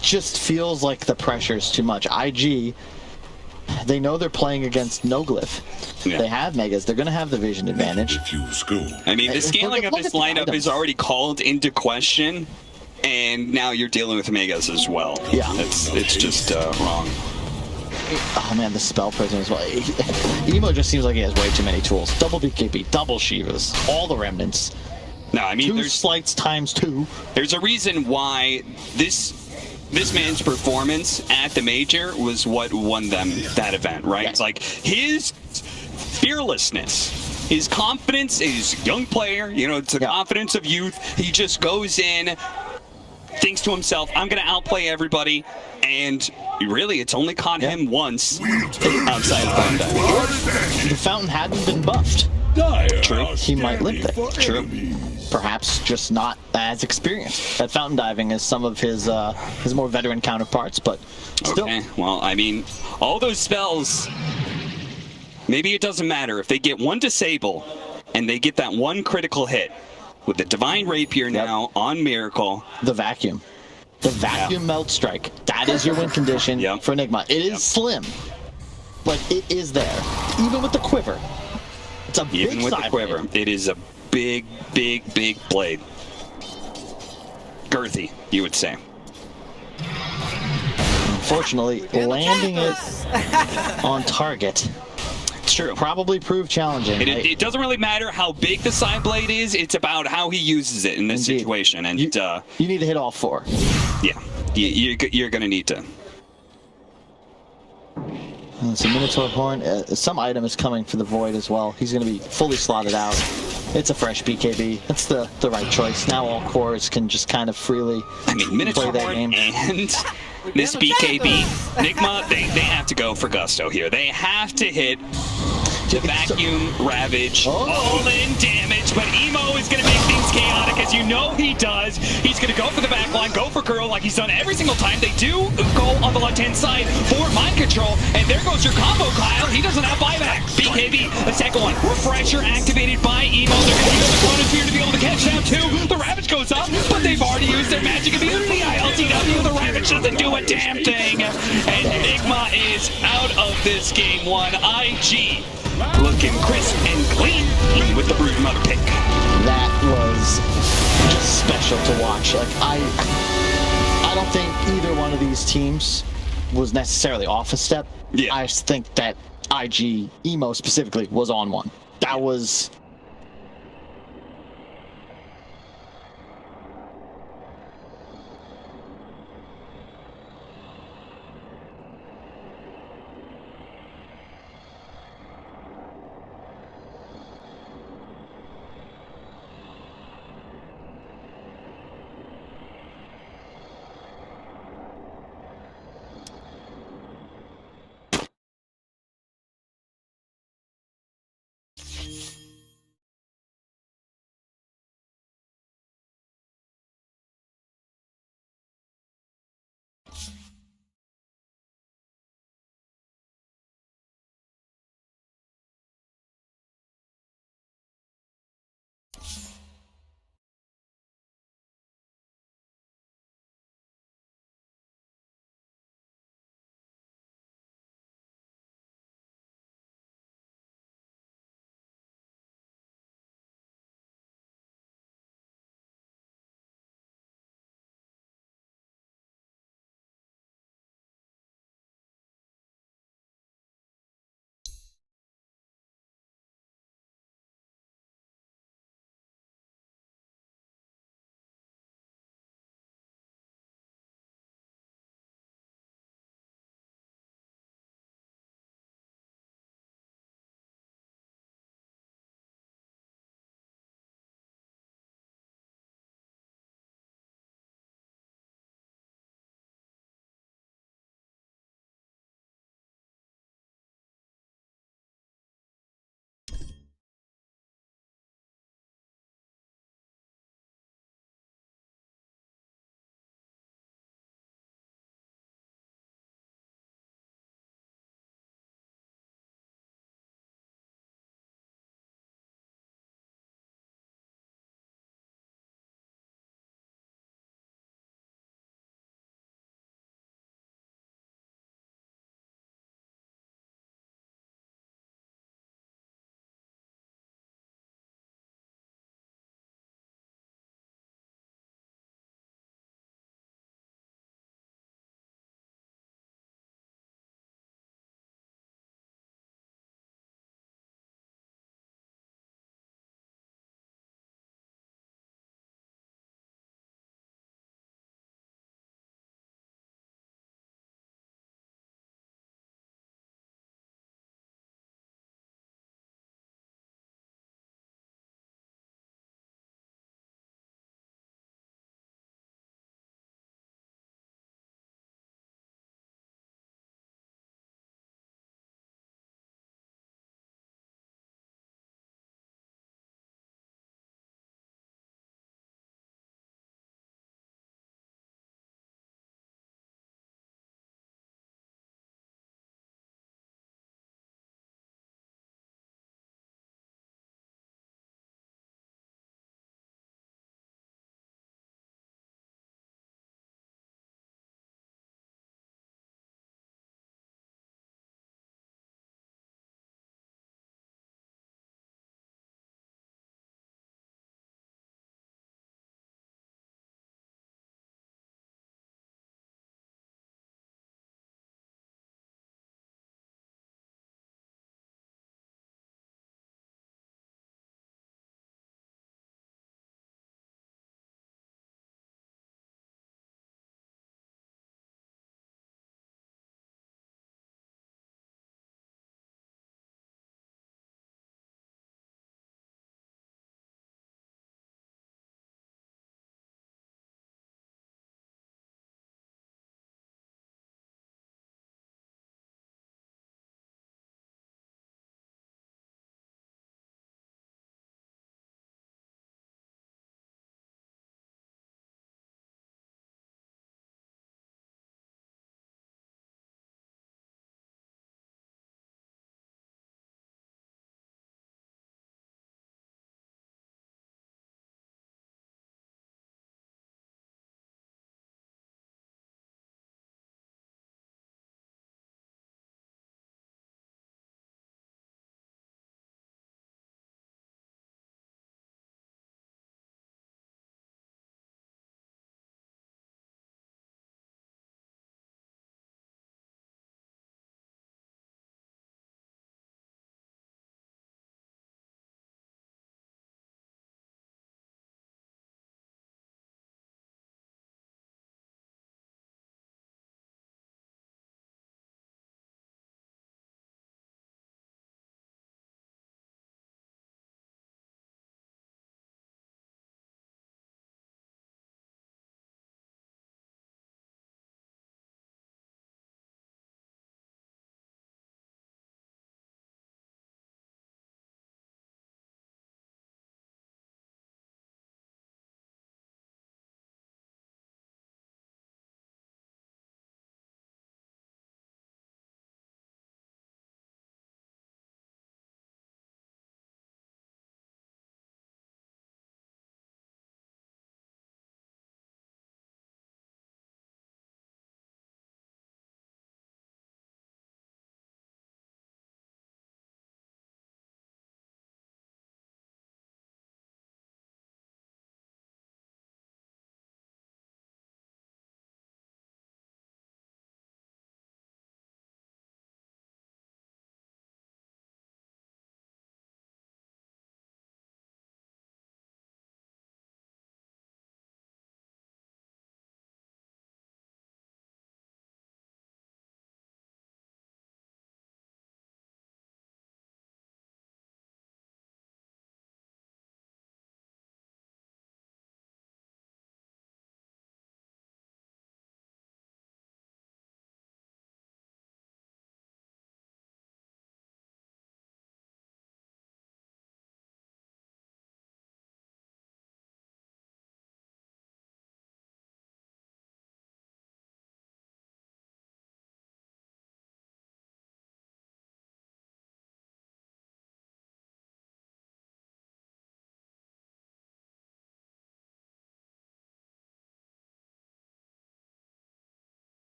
just feels like the pressure's too much. IG, they know they're playing against no glyph. Yeah. They have Megas. They're going to have the vision advantage. I mean, the scaling of this lineup is already called into question, and now you're dealing with Megas as well. Yeah. It's just wrong. Oh man, the spell prison as well. Emo just seems like he has way too many tools. Double BKB, double Shivas, all the remnants. No, I mean, 2 slights times 2. There's a reason why this man's performance at the major was what won them that event, right? Yes. Like his fearlessness, his confidence, his young player, you know, it's the confidence of youth. He just goes in, thinks to himself, I'm going to outplay everybody, and really, it's only caught him once outside of Fountain Diving. The fountain hadn't been buffed. True. He might live there. True. Perhaps just not as experienced at fountain diving as some of his more veteran counterparts, but still. Okay, well, I mean, all those spells, Maybe it doesn't matter if they get one disable and they get that one critical hit with the Divine Rapier now on Miracle. The vacuum. The vacuum melt strike. That is your win condition for Nigma. It is slim, but it is there. Even with the quiver. It's a big Even with the quiver. It is a big, big, big blade. Girthy, you would say. Unfortunately, landing it on target. It's true. Probably proved challenging. It doesn't really matter how big the side blade is. It's about how he uses it in this situation. And you need to hit all 4. Yeah, you're going to need to. It's a Minotaur Horn. Some item is coming for the Void as well. He's going to be fully slotted out. It's a fresh BKB. That's the right choice. Now all cores can just kind of freely Minotaur play that Horn game. And this BKB, Nigma, they have to go for gusto here. They have to hit the Vacuum Ravage all-in damage, but Emo is going to make things chaotic, as you know he does. He's going to go for the backline, go for Girl like he's done every single time. They do go on the left-hand side for mind control, and there goes your combo, Kyle. He doesn't have buyback. BKB, the second one. Refresher activated by Emo. They're going to use the Chronosphere to be able to catch down too. The Ravage goes up, but they've already used their magic immunity. ILTW, the Ravage doesn't do a damn thing, and Nigma is out of this game one. IG looking crisp and clean with the Brood Mother pick. That was just special to watch. Like I don't think either one of these teams was necessarily off a step. Yeah. I just think that IG Emo specifically was on one. That was.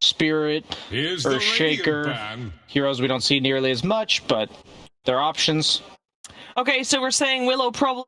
Spirit, Earthshaker, heroes we don't see nearly as much, but they're options. Okay, so we're saying Willow probably...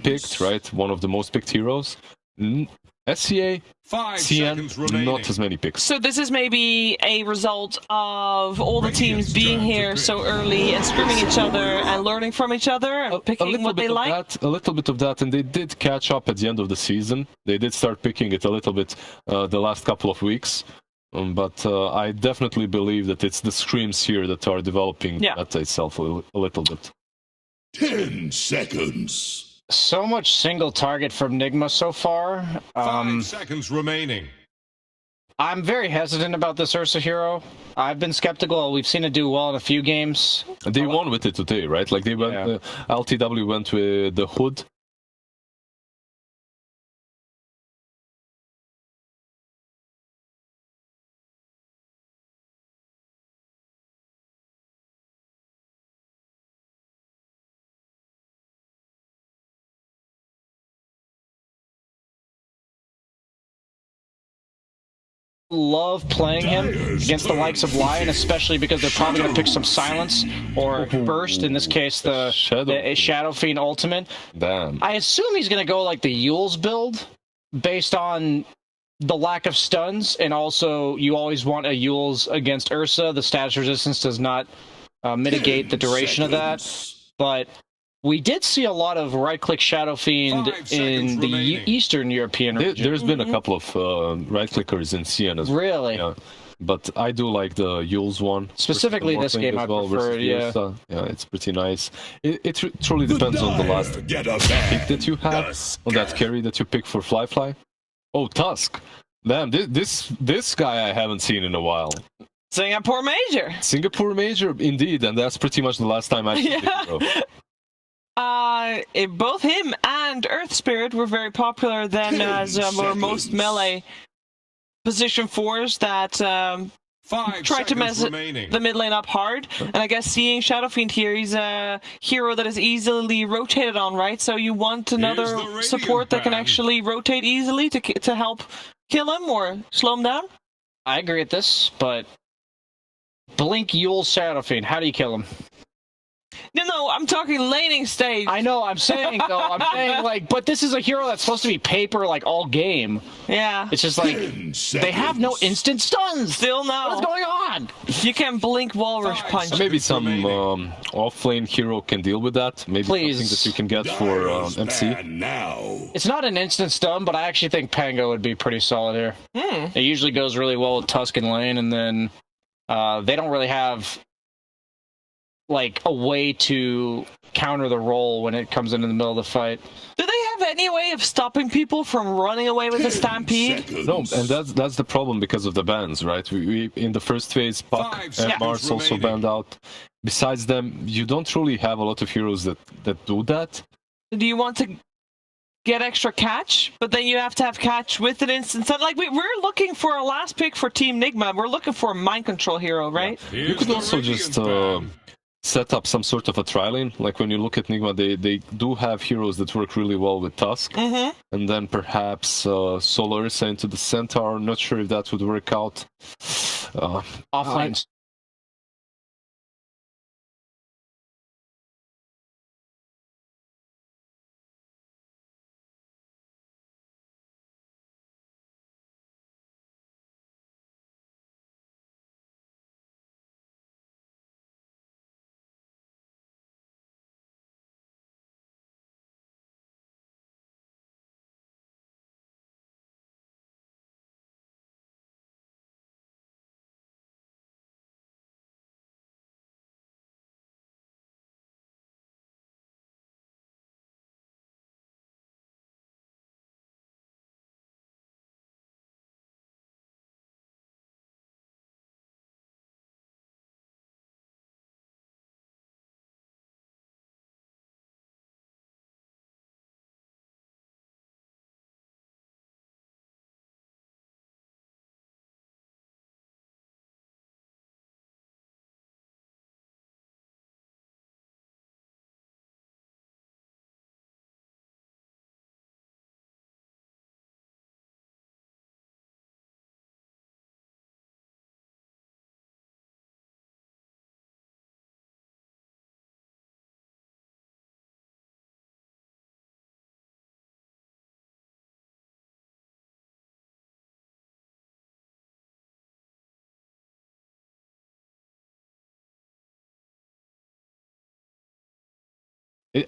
Picked, right? One of the most picked heroes. SCA, CN, not as many picks. So this is maybe a result of all the teams being here so early and screaming each other and learning from each other and picking what they like? A little bit of that, and they did catch up at the end of the season. They did start picking it a little bit the last couple of weeks. But I definitely believe that it's the screams here that are developing that itself a little bit. 10 seconds. So much single target from Nigma so far. 5 seconds remaining. I'm very hesitant about this Ursa hero. I've been skeptical. We've seen it do well in a few games. They won with it today, right? Like they went, LTW went with the Hood. Love playing him against the likes of Lion, especially because they're probably going to pick some Silence or Burst, in this case the Shadow Fiend ultimate. Damn. I assume he's going to go like the Yules build based on the lack of stuns, and also you always want a Yules against Ursa. The status resistance does not mitigate the duration of that, but we did see a lot of right-click Shadow Fiend in the Eastern European region. There's been a couple of right-clickers in CN as well. Really? Yeah. But I do like the Yules one. Specifically this game I prefer, yeah. Yeah, it's pretty nice. It truly depends on the last pick that you have, on that carry that you pick for Fly. Oh, Tusk. Damn, this guy I haven't seen in a while. Singapore Major! Singapore Major, indeed, and that's pretty much the last time I seen it. Both him and Earth Spirit were very popular then as were most melee position 4s that tried to mess the mid lane up hard. And I guess seeing Shadow Fiend here, he's a hero that is easily rotated on, right? So you want another support that can actually rotate easily to help kill him or slow him down? I agree with this, but Blink Yule Shadow Fiend, how do you kill him? No, I'm talking laning stage. I know, I'm saying though, I'm saying like, but this is a hero that's supposed to be paper like all game. Yeah. It's just like, they have no instant stuns. Still no. What's going on? You can blink Walrus Punch. Maybe some off-lane hero can deal with that. Maybe Please. something that you can get for MC. It's not an instant stun, but I actually think Pango would be pretty solid here. It usually goes really well with Tusk and lane, and then they don't really have like a way to counter the role when it comes into the middle of the fight. Do they have any way of stopping people from running away with a stampede? No, and that's the problem because of the bans, right? We in the first phase, Puck and Mars also banned out. Besides them, you don't really have a lot of heroes that do that. Do you want to get extra catch, but then you have to have catch with an instant stun? Like we're looking for a last pick for Team Nigma. We're looking for a mind control hero, right? Yeah. You could also just set up some sort of a tri-lane. Like when you look at Nigma, they do have heroes that work really well with Tusk. And then perhaps Solo Ursa into the Centaur. Not sure if that would work out. Offline.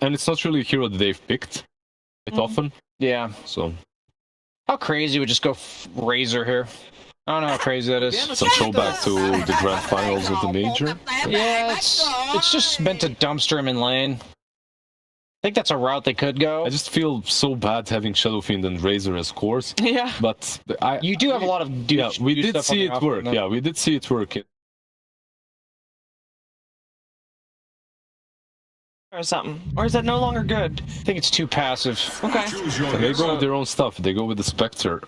And it's not really a hero that they've picked quite often. Yeah. So how crazy would just go Razor here? I don't know how crazy that is. some throwback to the grand finals of the major. Yeah, it's just meant to dumpster him in lane. I think that's a route they could go. I just feel so bad having Shadowfiend and Razor as cores. Yeah. But you do have a lot of yeah, we did see it work. Yeah, we did see it work. Or something. Or is that no longer good? I think it's too passive. Okay. They go with their own stuff. They go with the Spectre.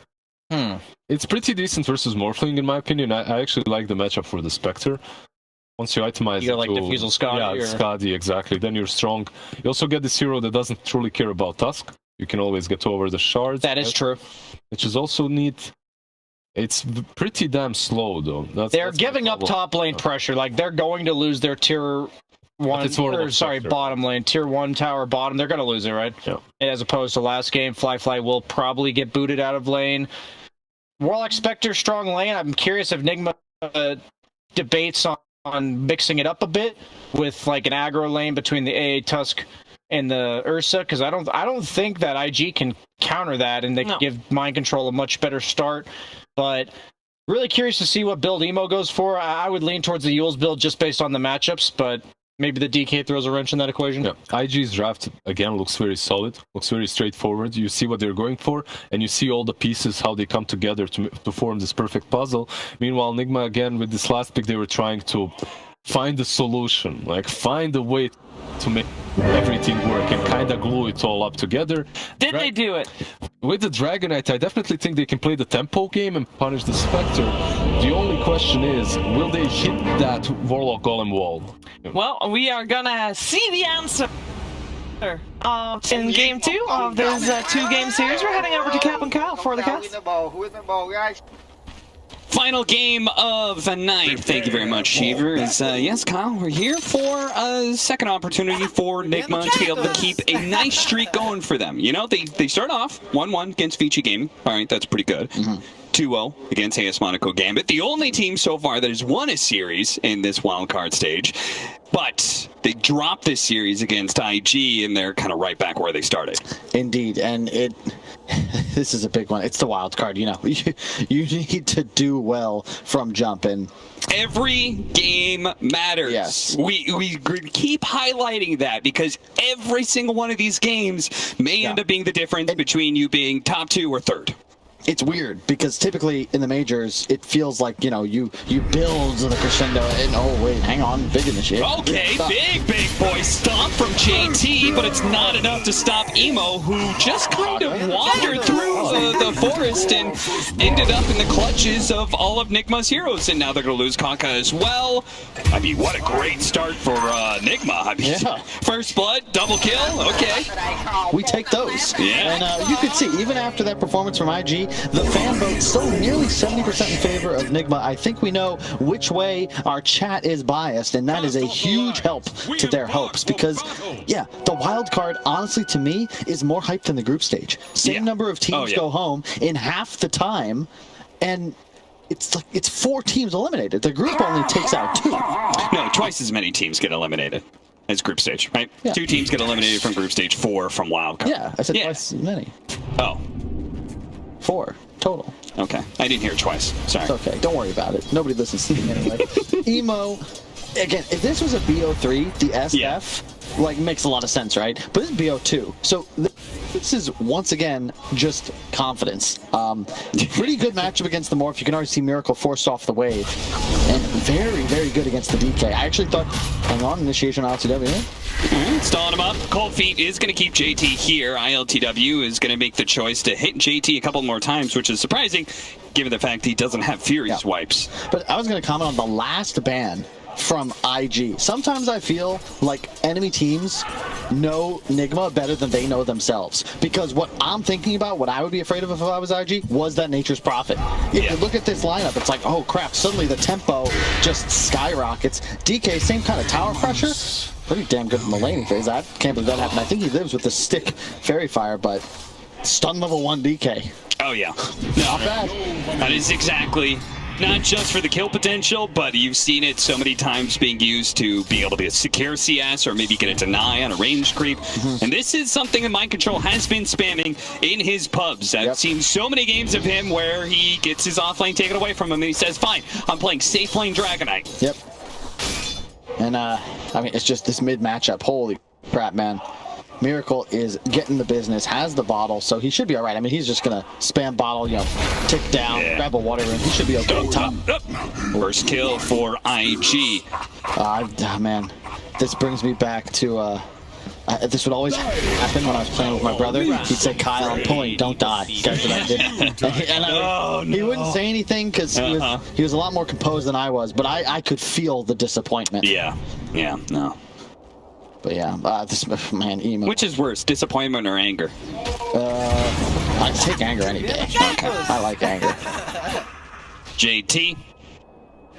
It's pretty decent versus Morphling, in my opinion. I actually like the matchup for the Spectre. Once you itemize you got like Diffusal Skadi. Yeah, Skadi, exactly. Then you're strong. You also get this hero that doesn't truly care about Tusk. You can always get over the shards. That is true. Which is also neat. It's pretty damn slow, though. They're giving up top lane pressure. Like, they're going to lose their tier 1, bottom lane. Tier 1 tower bottom. They're going to lose it, right? Yeah. As opposed to last game, Fly will probably get booted out of lane. Warlock Spectre, strong lane. I'm curious if Nigma debates on mixing it up a bit with like an aggro lane between the AA Tusk and the Ursa, because I don't think that IG can counter that, and they can give Mind Control a much better start. But really curious to see what build Emo goes for. I would lean towards the Yules build just based on the matchups, but maybe the DK throws a wrench in that equation. Yeah. IG's draft, again, looks very solid, looks very straightforward. You see what they're going for, and you see all the pieces, how they come together to form this perfect puzzle. Meanwhile, Nigma, again, with this last pick, they were trying to find a solution, like find a way to make everything work and kind of glue it all up together. Did they do it? With the Dragonite, I definitely think they can play the tempo game and punish the Spectre. The only question is, will they hit that Warlock Golem wall? Well, we are gonna see the answer in game 2 of this 2-game series. We're heading over to Cap and Kyle for the cast. Final game of the night. Thank you very much, Cheever. Yes, Kyle, we're here for a second opportunity for Nigma to be able to keep a nice streak going for them. You know, they start off 1-1 against Vici Gaming. All right, that's pretty good. 2-0 against AS Monaco Gambit. The only team so far that has won a series in this wildcard stage. But they dropped this series against IG, and they're kind of right back where they started. Indeed, and this is a big one. It's the wild card, you know. You need to do well from jump, and every game matters. Yes. We keep highlighting that because every single one of these games may end up being the difference between you being top 2 or 3rd. It's weird because typically in the majors it feels like, you know, you build the crescendo and oh wait, hang on, big initiate. Okay, big boy stomp from JT, but it's not enough to stop Emo, who just kind of wandered through the forest and ended up in the clutches of all of Nigma's heroes, and now they're going to lose Kaka as well. I mean, what a great start for Nigma. I mean, first blood, double kill, okay. We take those. Yeah. And you could see, even after that performance from IG, the fan vote still nearly 70% in favor of Nigma. I think we know which way our chat is biased, and that is a huge help to their hopes because, yeah, the wild card, honestly, to me, is more hype than the group stage. Same number of teams go home in half the time, and it's like it's 4 teams eliminated. The group only takes out 2. No, twice as many teams get eliminated as group stage, right? Yeah. 2 teams get eliminated from group stage, 4 from wildcard. Yeah, I said twice as many. Oh. 4 total. Okay, I didn't hear it twice. Sorry. It's okay. Don't worry about it. Nobody listens to me anyway. Emo, again, if this was a BO3, the SF, like, makes a lot of sense, right? But this is BO2. So this is, once again, just confidence. Pretty good matchup against the Morph. You can already see Miracle forced off the wave. And very, very good against the DK. I actually thought, hang on, initiation on LTW. Stalling him up. Cold Feet is going to keep JT here. ILTW is going to make the choice to hit JT a couple more times, which is surprising given the fact he doesn't have Fury's wipes. But I was going to comment on the last ban from IG. Sometimes I feel like enemy teams know Nigma better than they know themselves. Because what I'm thinking about, what I would be afraid of if I was IG, was that Nature's Prophet. If you look at this lineup, it's like, oh crap, suddenly the tempo just skyrockets. DK, same kind of tower pressure. Pretty damn good in the laning phase. I can't believe that happened. I think he lives with the stick fairy fire, but stun level 1 DK. Oh yeah. Not bad. That is exactly, not just for the kill potential, but you've seen it so many times being used to be able to be a secure CS or maybe get a deny on a range creep. And this is something that Mind Control has been spamming in his pubs. I've seen so many games of him where he gets his offlane taken away from him and he says, fine, I'm playing safe lane Dragonite. Yep. And, I mean, it's just this mid matchup. Holy crap, man. Miracle is getting the business, has the bottle, so he should be all right. I mean, he's just going to spam bottle, you know, tick down, grab a water ring. He should be okay. First kill for IG. Man, this brings me back to, this would always happen when I was playing with my brother. He'd say, Kyle, I'm pulling, don't die. Guess what I did? And he wouldn't say anything because he was a lot more composed than I was, but I could feel the disappointment. No. But yeah, this man, Emo. Which is worse, disappointment or anger? I'd take anger any day. I like anger. JT.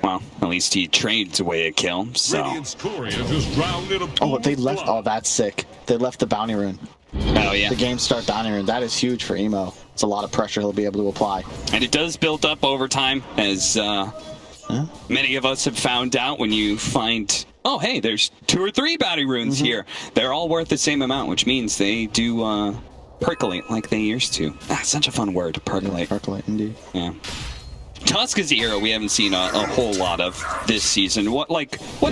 Well, at least he trades away a kill, so. Oh, they left. Oh, that's sick. They left the bounty rune. Oh, yeah. The game start bounty rune. That is huge for Emo. It's a lot of pressure he'll be able to apply. And it does build up over time, as many of us have found out when you find, oh, hey, there's 2 or 3 bounty runes here. They're all worth the same amount, which means they do percolate like they used to. Such a fun word, percolate. Percolate, indeed. Yeah. Tusk is a hero we haven't seen a whole lot of this season. What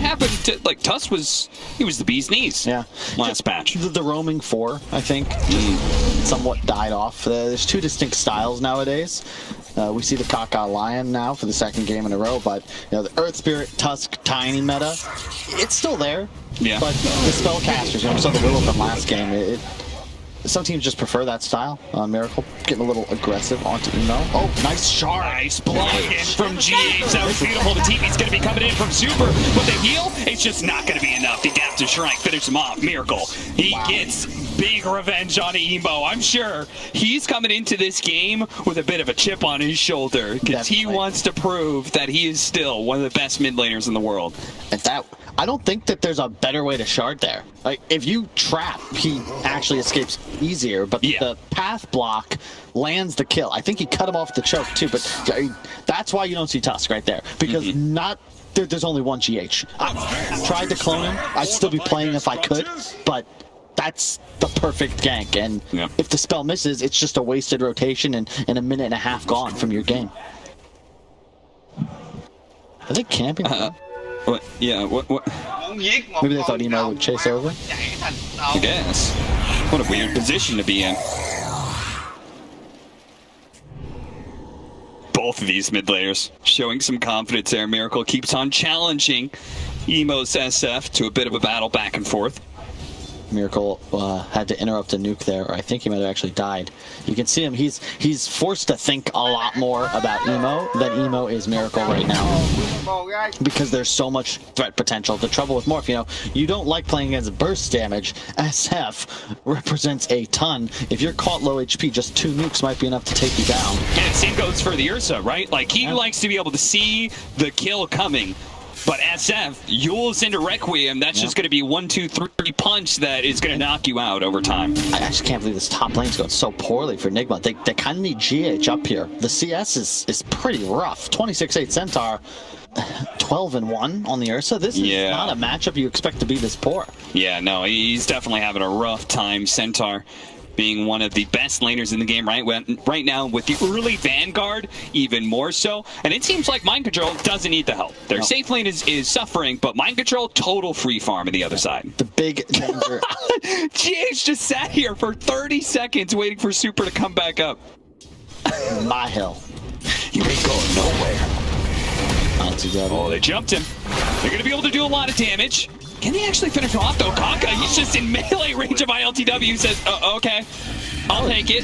happened to, like, Tusk was the bee's knees. Yeah. Last patch. The roaming 4, I think, somewhat died off. There's 2 distinct styles nowadays. We see the Kaka Lion now for the 2nd game in a row, but you know, the Earth Spirit, Tusk, Tiny meta, it's still there. Yeah. But the spellcasters, you know, we saw the Willow from last game. Some teams just prefer that style. Miracle getting a little aggressive onto Emo. Oh, nice shard. Nice blocking from GH. That was beautiful. The TP's going to be coming in from Super, but the heal, it's just not going to be enough. The Adaptive Shrine finish him off. Miracle. He gets big revenge on Emo. I'm sure he's coming into this game with a bit of a chip on his shoulder because he wants to prove that he is still one of the best mid laners in the world. I don't think that there's a better way to shard there. Like, if you trap, he actually escapes easier, but the path block lands the kill. I think he cut him off the choke too, but that's why you don't see Tusk right there, because there's only one GH. I tried to clone him. I'd still be playing if I could, but that's the perfect gank, and if the spell misses, it's just a wasted rotation and a minute and a half gone from your game. Are they camping? What? Yeah, what? Maybe they thought Emo would chase over? I guess. What a weird position to be in. Both of these mid layers showing some confidence there. Miracle keeps on challenging Emo's SF to a bit of a battle back and forth. Miracle had to interrupt a nuke there, or I think he might have actually died. You can see him, he's forced to think a lot more about Emo than Emo is Miracle right now, because there's so much threat potential. The trouble with Morph, you don't like playing against burst damage. SF represents a ton. If you're caught low HP, just 2 nukes might be enough to take you down. Yeah, same goes for the Ursa, right? Like, he likes to be able to see the kill coming. But SF, Yules into Requiem, that's just going to be 1, 2, 3 punch that is going to knock you out over time. I actually can't believe this top lane's going so poorly for Nigma. They kind of need GH up here. The CS is pretty rough. 26-8 Centaur, 12-1 on the Ursa. This is not a matchup you expect to be this poor. Yeah, no, he's definitely having a rough time. Centaur being one of the best laners in the game right now, with the early Vanguard even more so. And it seems like Mind Control doesn't need the help. Their safe lane is suffering, but Mind Control, total free farm on the other side. The big danger. GH just sat here for 30 seconds waiting for Super to come back up. My hill. You ain't going nowhere. Oh, they jumped him. They're going to be able to do a lot of damage. Can they actually finish off, though? Kaka, he's just in melee range of ILTW. Says, okay, I'll take it.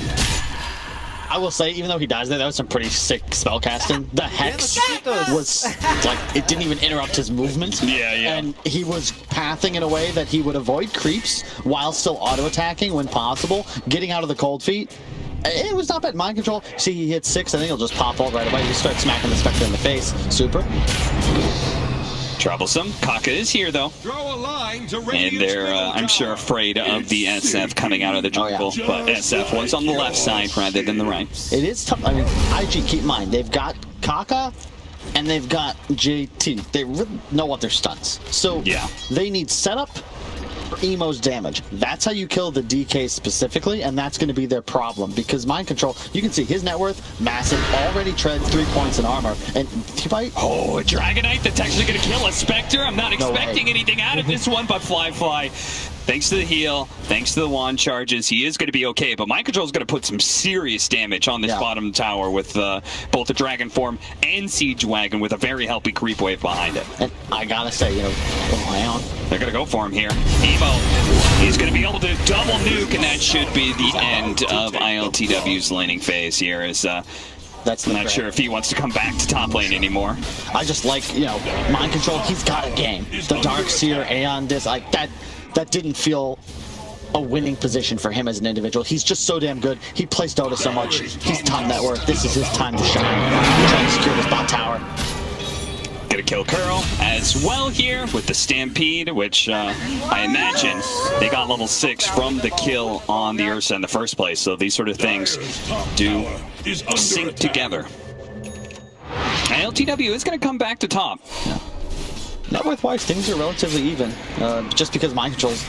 I will say, even though he dies there, that was some pretty sick spell casting. The Hex was, like, it didn't even interrupt his movement. Yeah. And he was pathing in a way that he would avoid creeps while still auto-attacking when possible, getting out of the cold feet. It was not bad. Mind Control. See, he hit 6. I think he'll just pop ult right away. He start smacking the Spectre in the face. Super. Troublesome. Kaka is here, though. And they're, I'm sure, afraid of the SF coming out of the jungle. But SF was on the left side rather than the right. It is tough. I mean, IG, keep in mind, they've got Kaka and they've got JT. They really know what their stunts. So they need setup for Emo's damage. That's how you kill the DK specifically, and that's going to be their problem, because Mind Control, you can see his net worth, massive, already treads 3 points in armor, and he might... Oh, a Dragonite that's actually going to kill a Spectre. I'm not expecting anything out of this one, but Fly. Thanks to the heal, thanks to the wand charges, he is going to be okay, but Mind Control is going to put some serious damage on this bottom tower with both the Dragon Form and Siege Wagon with a very healthy creep wave behind it. And I gotta say, they're going to go for him here. Emo is going to be able to double nuke, and that should be the end of ILTW's laning phase here. I'm not sure if he wants to come back to top lane anymore. I just like, Mind Control, he's got a game. The Darkseer, Aeon Disc, like that didn't feel a winning position for him as an individual. He's just so damn good. He plays Dota so much. He's top net worth. This is his time to shine. He's trying to secure this bot tower. Gonna kill Curl as well here with the Stampede, which I imagine they got level 6 from the kill on the Ursa in the first place. So these sort of things do sync together. ILTW is going to come back to top. Net worth-wise, things are relatively even. Just because Mind Control's,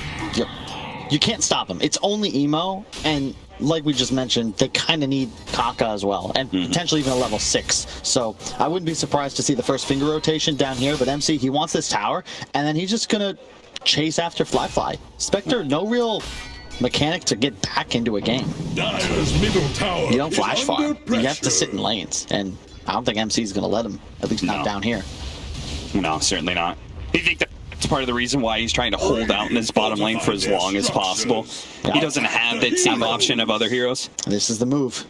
you can't stop him. It's only Emo, and like we just mentioned, they kind of need Kaka as well, and potentially even a level 6. So I wouldn't be surprised to see the first finger rotation down here, but MC, he wants this tower, and then he's just going to chase after Fly. Spectre, no real mechanic to get back into a game. You don't flash farm. You have to sit in lanes, and I don't think MC's going to let him, at least not down here. No, certainly not. I think that's part of the reason why he's trying to hold out in his bottom lane for as long as possible. He doesn't have that same option of other heroes. This is the move.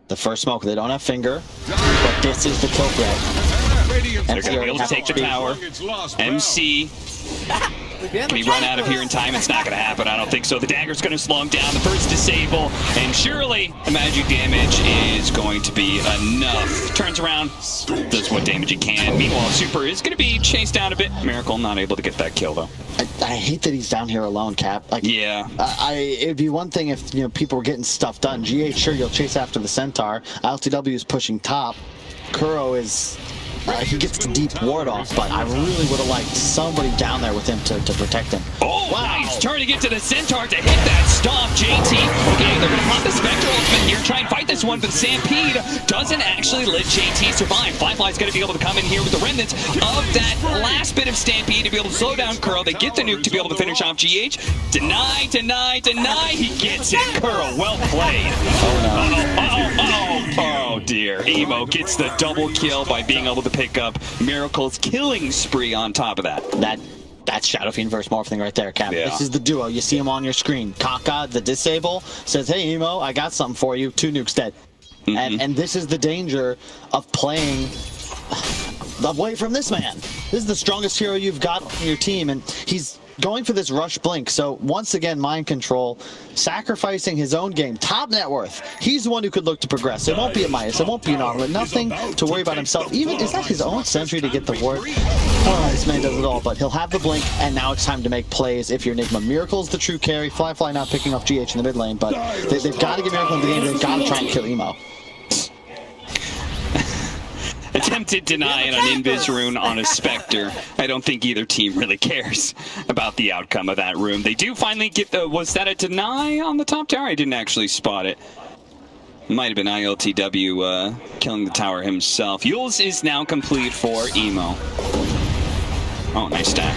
The first smoke. They don't have finger, but this is the kill threat. They're going to be able to take the tower. MC Can he run out of here in time? It's not going to happen. I don't think so. The dagger's going to slow him down. The first disable, and surely the magic damage is going to be enough. Turns around, does what damage he can. Meanwhile, Super is going to be chased down a bit. Miracle not able to get that kill though. I hate that he's down here alone, Cap. Like, yeah. It'd be one thing if people were getting stuff done. GH, sure, you'll chase after the Centaur. LTW is pushing top. Kuro is. He gets the deep ward off, but I really would have liked somebody down there with him to protect him. Oh, wow. Nice turn to get to the Centaur to hit that stop. JT, okay, they're going to pop the Spectral Ultimate here, try and fight this one, but Stampede doesn't actually let JT survive. Firefly's going to be able to come in here with the remnants of that last bit of Stampede to be able to slow down Curl. They get the nuke to be able to finish off GH. Deny. He gets it. Curl, well played. Oh, dear. Emo gets the double kill by being able to pick up Miracle's killing spree on top of that. That's Shadow Fiend versus Morphling right there, Cap. Yeah. This is the duo. You see him on your screen. Kaka, the disable, says, hey, Emo, I got something for you. 2 nukes dead. And this is the danger of playing away from this man. This is the strongest hero you've got on your team, and he's going for this rush blink. So once again, mind control, sacrificing his own game. Top net worth. He's the one who could look to progress. It won't be a Midas. It won't be an Armlet. Nothing to worry about himself. Even, is that his own sentry to get the ward? Oh, this man does it all, but he'll have the blink, and now it's time to make plays if you're Nigma. Miracle's the true carry. Firefly not picking off GH in the mid lane, but they've got to get Miracle in the game. They've got to try and kill Emo. Attempted deny on an Invis rune on a Spectre. I don't think either team really cares about the outcome of that rune. They do finally get the... Was that a deny on the top tower? I didn't actually spot it. Might have been ILTW killing the tower himself. Yules is now complete for Emo. Oh, nice stack.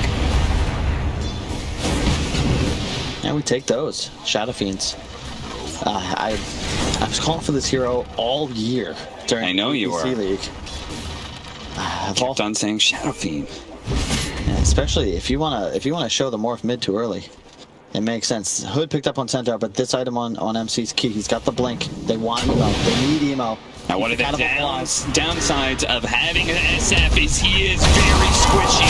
Yeah, we take those. Shadow Fiends. I was calling for this hero all year during I know you were. League. Kept on saying Shadow Fiend. Yeah, especially if you wanna show the morph mid too early. It makes sense. Hood picked up on Centaur, but this item on MC's key. He's got the blink. They want Emo. They need Emo. Now, one of the downsides of having an SF is he is very squishy.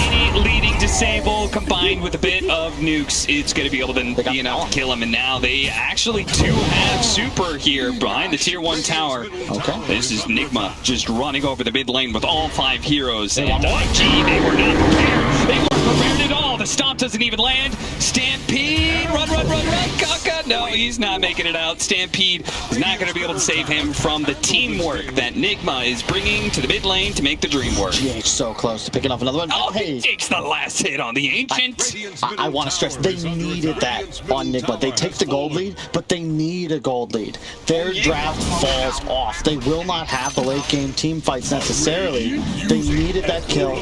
Any leading disable combined with a bit of nukes, it's going to be able to be enough to kill him. And now they actually do have Super here behind the tier 1 tower. Okay. This is Nigma just running over the mid lane with all 5 heroes. And IG, they were not prepared. They weren't prepared at all. The stomp doesn't even land. Stampede, run. Kaka, no, he's not making it out. Stampede is not going to be able to save him from the teamwork that Nigma is bringing to the mid lane to make the dream work. GH so close to picking up another one. Oh, he takes the last hit on the Ancient. I want to stress, they needed that on Nigma. They take the gold lead, but they need a gold lead. Their draft falls off. They will not have the late game team fights necessarily. They needed that kill.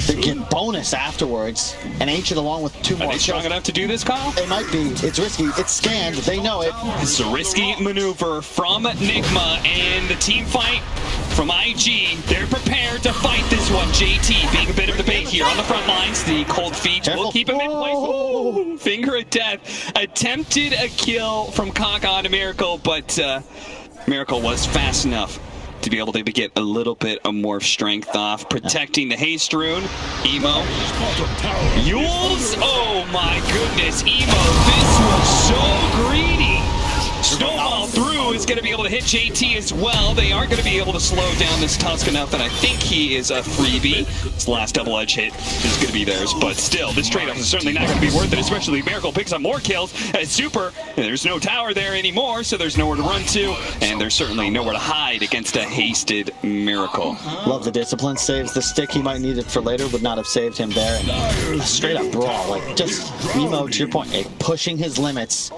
They get bonus afterwards. And Ancient along with 2 more. Are they strong enough to do this, Kyle? They might be. It's risky. It's scanned. They know it. It's a risky maneuver from Nigma, and the team fight from IG. They're prepared to fight this one. JT being a bit of the bait here on the front lines. The cold feet will keep him in place. Ooh, finger of death. Attempted a kill from Kaka on a Miracle, but Miracle was fast enough to be able to get a little bit of more strength off, protecting the haste rune. Emo. Yules! Oh my goodness, Emo, this was so greedy. Snowball through is going to be able to hit JT as well. They aren't going to be able to slow down this Tusk enough, and I think he is a freebie. This last double edge hit is going to be theirs, but still, this trade-off is certainly not going to be worth it, especially if Miracle picks up more kills as Super. There's no tower there anymore, so there's nowhere to run to, and there's certainly nowhere to hide against a hasted Miracle. Love the discipline. Saves the stick. He might need it for later. Would not have saved him there. And a straight up brawl. Like, just Emo, to your point, like, pushing his limits.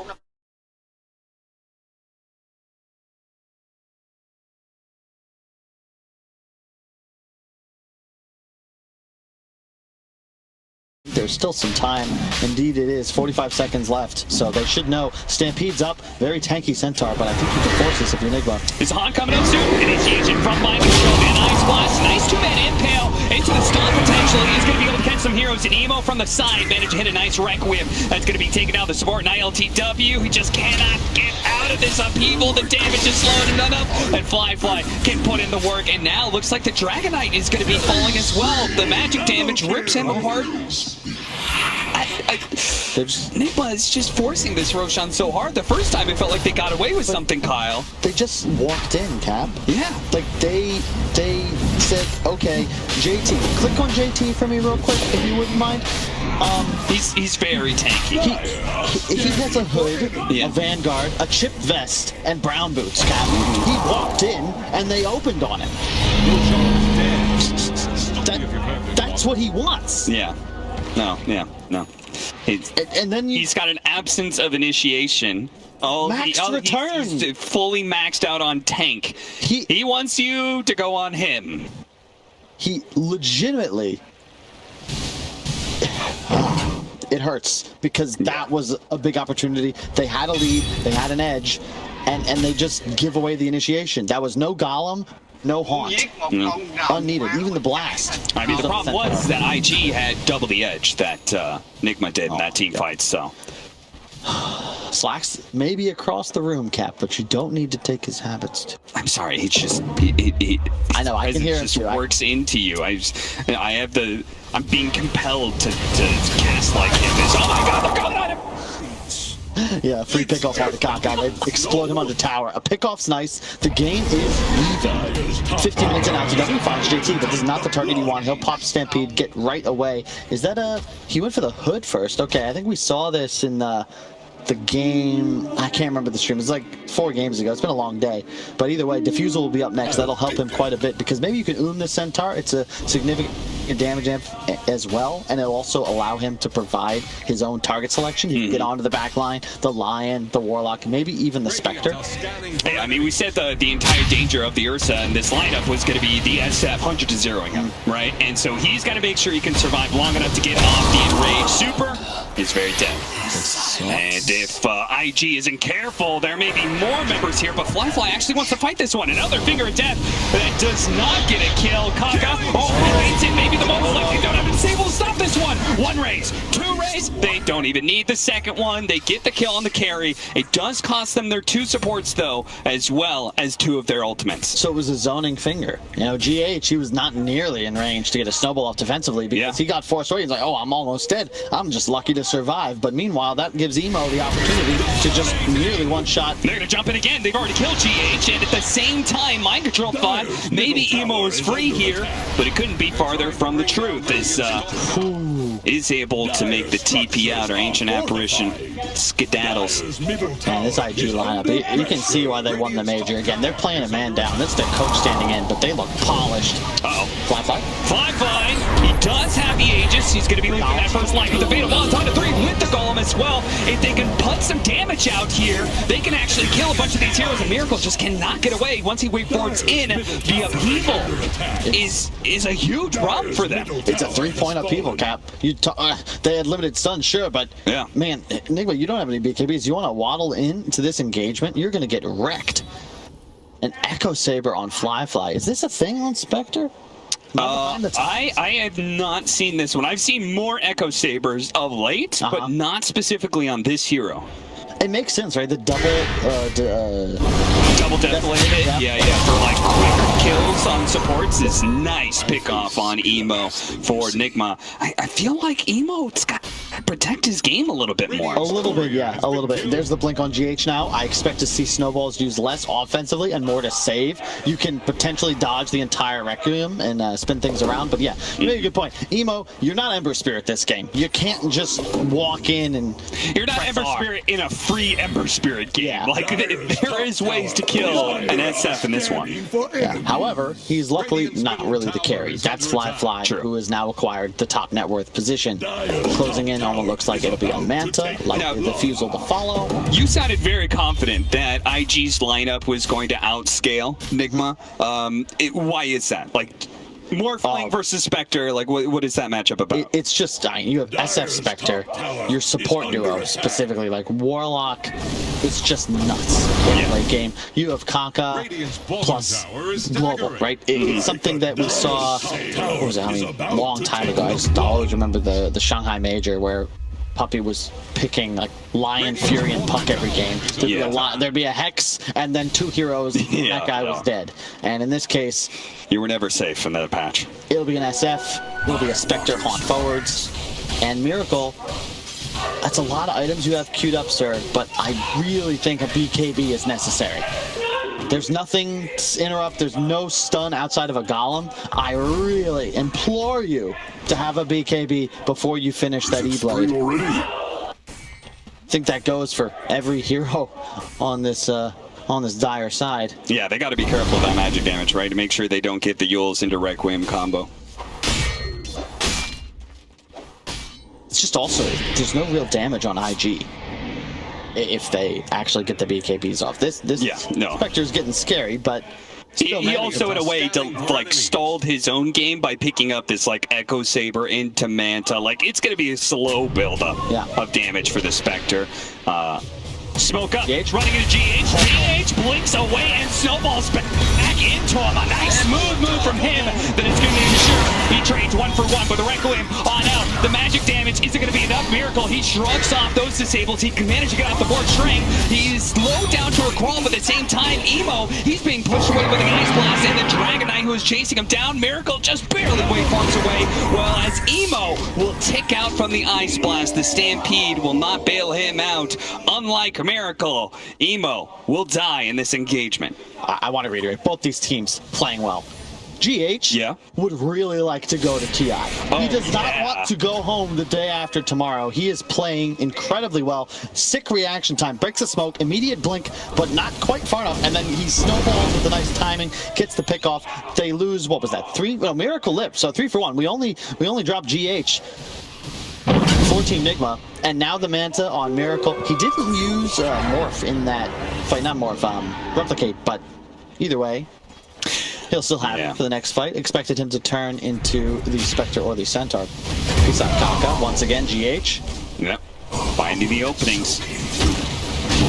There's still some time. Indeed it is. 45 seconds left, so they should know. Stampede's up. Very tanky Centaur, but I think you can force this if you're Nigma. Is Han coming up soon? Initiation front line control. And Ice Blast. Nice 2-man impale into the stun potentially. He's going to be able to catch some heroes. And Emo from the side managed to hit a nice Requiem. That's going to be taken out the support. And ILTW, he just cannot get out of this upheaval. The damage is slowed enough. And Fly can put in the work. And now looks like the Dragon Knight is going to be falling as well. The magic damage rips him apart. Nigma is just forcing this Roshan so hard. The first time it felt like they got away with something, Kyle. They just walked in, Cap. Yeah. Like they said, okay, JT, click on JT for me real quick if you wouldn't mind. He's very tanky. He has a hood, a Vanguard, a chipped vest, and brown boots, Cap. He walked in and they opened on him. That's what he wants. Yeah. No. And then he's got an absence of initiation. Maxed return. He's fully maxed out on tank. He wants you to go on him. He legitimately. It hurts because that was a big opportunity. They had a lead, they had an edge, and they just give away the initiation. That was no Golem. No haunt. No. Unneeded. Even the blast. I mean, the problem was that IG had double the edge that Nigma did in that team fight, so. Slacks maybe across the room, Cap, but you don't need to take his habits. I'm sorry, it's just. I know, I can hear it. It just works into you. I'm being compelled to cast like him. Oh my god, they're coming at him! Yeah, free pickoff on the cockeye. They explode him on the tower. A pickoff's nice. The game is even. 15 minutes in, LTW finds JT, but this is not the target you want. He'll pop Stampede, get right away. Is that he went for the hood first. Okay, I think we saw this in the game. I can't remember the stream. It was like 4 games ago. It's been a long day. But either way, Diffusal will be up next. That'll help him quite a bit because maybe you can the Centaur. It's a significant damage amp as well, and it'll also allow him to provide his own target selection. He can get onto the back line, the Lion, the Warlock, maybe even the Spectre. Hey, I mean, we said the entire danger of the Ursa in this lineup was going to be the SF 100 to zeroing him, right? And so he's got to make sure he can survive long enough to get off the Enrage. Super is very dead. And if IG isn't careful, there may be more members here, but Fly actually wants to fight this one. Another Finger of Death that does not get a kill. Kaka, raise it, maybe the moment left. They don't have a disable to stop this one. 1 raise, 2 raise. They don't even need the second one. They get the kill on the carry. It does cost them their 2 supports, though, as well as 2 of their ultimates. So it was a zoning Finger. You know, GH, he was not nearly in range to get a snowball off defensively because he got forced away. He's like, oh, I'm almost dead. I'm just lucky to survive. But meanwhile, that gives Emo the opportunity to just nearly one-shot. They're going to jump in again. They've already killed GH, and at the same time, Mind Control thought maybe Emo is free here, but it couldn't be farther from the truth. Is able to make the TP out, or Ancient Apparition skedaddles. Man, this IG lineup, you can see why they won the major. Again, they're playing a man down. That's their coach standing in, but they look polished. Uh-oh. Fly. He does have the Aegis. He's going to be leaving that first line with the Fatal Bond on to 3 with the Golem as well. If they can put some damage out here, they can actually kill a bunch of these heroes, and Miracle just cannot get away. Once he waveforms in, the upheaval is a huge problem for them. It's a 3-point upheaval, Cap. They had limited stuns, sure, but man, Nigma, you don't have any BKBs. You want to waddle into this engagement, you're going to get wrecked. An Echo Saber on Fly. Is this a thing on Spectre? I have not seen this one. I've seen more Echo Sabers of late, but not specifically on this hero. It makes sense, right? The double death hit. Yeah, for like quick kills on supports is nice pick off on Emo for Nigma. I feel like Emo's got to protect his game a little bit more. A little bit, yeah, a little bit. There's the blink on GH now. I expect to see snowballs used less offensively and more to save. You can potentially dodge the entire Requiem and spin things around, but yeah, you made a good point. Emo, you're not Ember Spirit this game. You can't just walk in and you're not Ember Spirit in a free Ember Spirit game. Yeah. Like, there is ways to kill an SF in this one. Yeah. However, he's luckily not really the carry. That's Fly, who has now acquired the top net worth position. Closing in on what looks like it'll be on Manta, likely the Fusel to follow. You sounded very confident that IG's lineup was going to outscale Nigma. Why is that? Like, Morphling versus Spectre, like what is that matchup about? It's just, you have SF Spectre, your support duo specifically, like Warlock, it's just nuts in the late game. You have Kaka plus Global, right? It's something that we saw, what was it, a long time ago. I just always remember the Shanghai Major where Puppy was picking like Lion, Fury, and Puck every game. There'd be a Hex and then 2 heroes, and that guy was dead. And in this case, you were never safe in that patch. It'll be an SF, it'll be a Spectre on forwards, and Miracle. That's a lot of items you have queued up, sir, but I really think a BKB is necessary. There's nothing to interrupt, there's no stun outside of a Golem. I really implore you to have a BKB before you finish that E-Blade. I think that goes for every hero on this dire side. Yeah, they got to be careful of that magic damage, right? To make sure they don't get the Yules into Requiem combo. It's just also, there's no real damage on IG if they actually get the BKBs off. This Spectre's getting scary, but he also, in a way, stalled his own game by picking up this, Echo Saber into Manta. It's going to be a slow build-up of damage for the Spectre. Smoke up, running into GH. GH blinks away and snowballs back into him. A nice smooth move from him that is going to ensure he trades 1 for 1 with a Requiem on out. The magic damage isn't going to be enough. Miracle, he shrugs off those disables. He can manage to get off the board string. He's slowed down to a crawl, but at the same time, Emo, he's being pushed away with the Ice Blast and the Dragon Knight who is chasing him down. Miracle just barely waveforms away, while as Emo will tick out from the Ice Blast. The Stampede will not bail him out. Unlike Miracle, Emo will die in this engagement. I want to reiterate, both these teams playing well. GH would really like to go to TI. He does not want to go home the day after tomorrow. He is playing incredibly well. Sick reaction time, breaks the smoke, immediate blink, but not quite far enough. And then he snowballs with the nice timing, gets the pick off. They lose, what was that? 3? Well, Miracle lived, so 3 for 1. We only dropped GH. 14 Nigma, and now the Manta on Miracle. He didn't use Morph in that fight, not Morph, Replicate, but either way, he'll still have it for the next fight. Expected him to turn into the Spectre or the Centaur. He's on Kaka, once again, GH. Yep, finding the openings.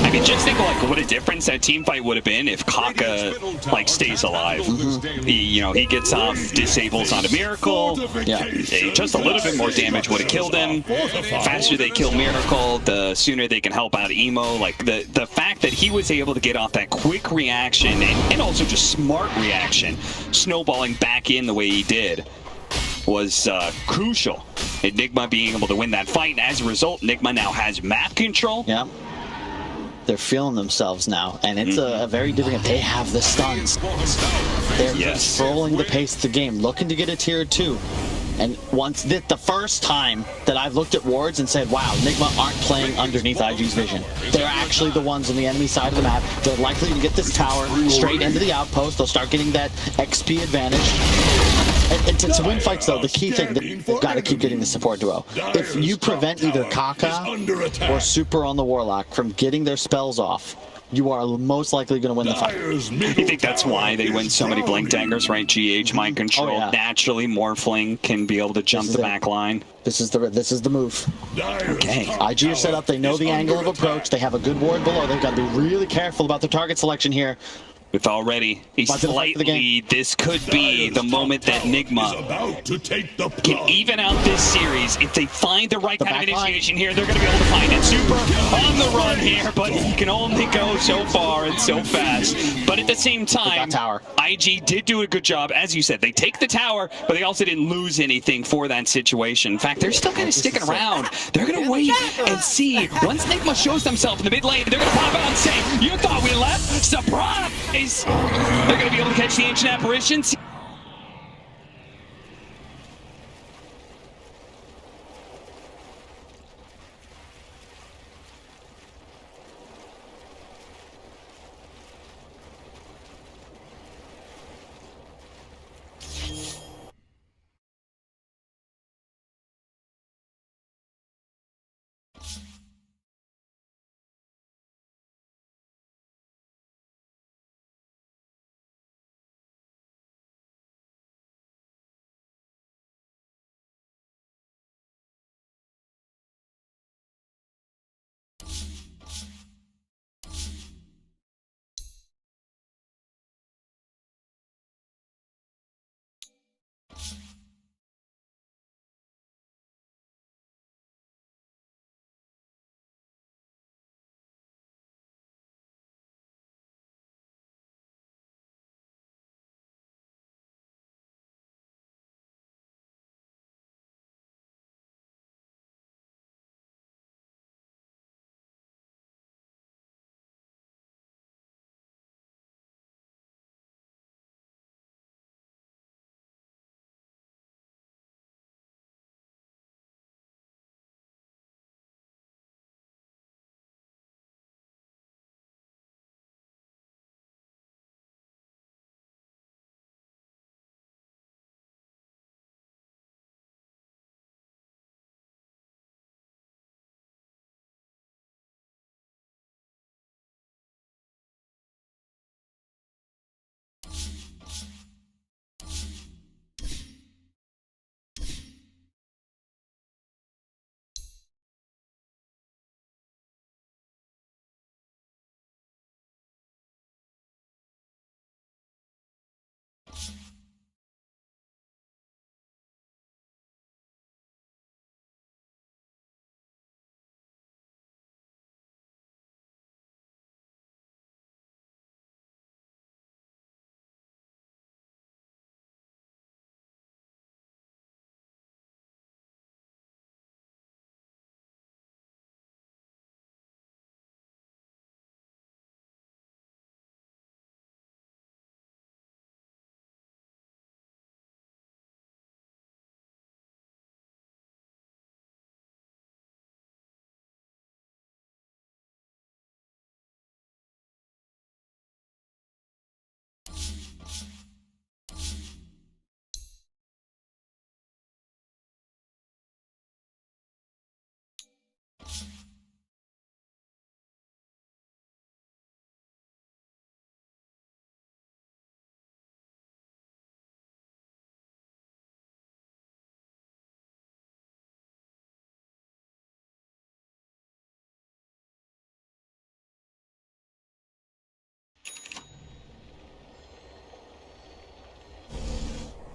I mean, just think what a difference that team fight would have been if Kaka stays alive. He gets off, disables onto Miracle. Just a little bit more damage would have killed him. Faster they kill Miracle, the sooner they can help out Emo. The fact that he was able to get off that quick reaction and also just smart reaction, snowballing back in the way he did, was crucial in Nigma being able to win that fight. And as a result, Nigma now has map control. Yeah. They're feeling themselves now, and it's a very different. They have the stuns. They're controlling the pace of the game, looking to get a tier 2. And the first time that I've looked at wards and said, wow, Nigma aren't playing underneath IG's vision. They're actually the ones on the enemy side of the map. They're likely to get this tower straight into the outpost. They'll start getting that XP advantage. And to win fights, though, the key thing, they've got to keep getting the support duo. If you prevent either Kaka or Super on the Warlock from getting their spells off, you are most likely going to win the fight. You think that's why they win so many Blink Daggers, right? GH, Mind Control, naturally Morphling can be able to jump the back line. This is the move. Okay. IG are set up, they know the angle of approach, they have a good ward below, they've got to be really careful about their target selection here. With already a slight lead, this could be the moment that Nigma can even out this series. If they find the right kind of initiation here, they're going to be able to find it. Super on the run here, but he can only go so far and so fast. But at the same time, IG did do a good job. As you said, they take the tower, but they also didn't lose anything for that situation. In fact, they're still kind of sticking around. They're going to wait and see. Once Nigma shows themselves in the mid lane, they're going to pop out and say, you thought we left? Surprise! They're going to be able to catch the Ancient Apparitions.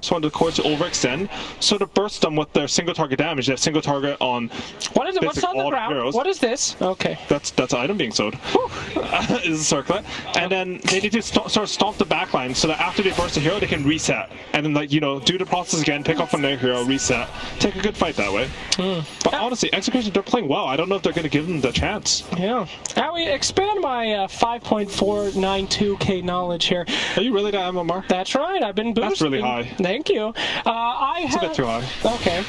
want the cores to overextend, so to burst them with their single target damage, they have single target on. What is it? What's on the ground? Heroes. What is this? Okay. That's an item being sold. Is a circlet, and then they need to sort of stomp the backline so that after they burst a hero, they can reset, and then like do the process again, pick up on their hero, reset, take a good fight that way. But honestly, Execution, they're playing well. I don't know if they're going to give them the chance. Yeah. Howie, expand my 5.492k knowledge here. Are you really that MMR? That's right. I've been boosted. That's really high. Thank you. It's a bit too high. Okay.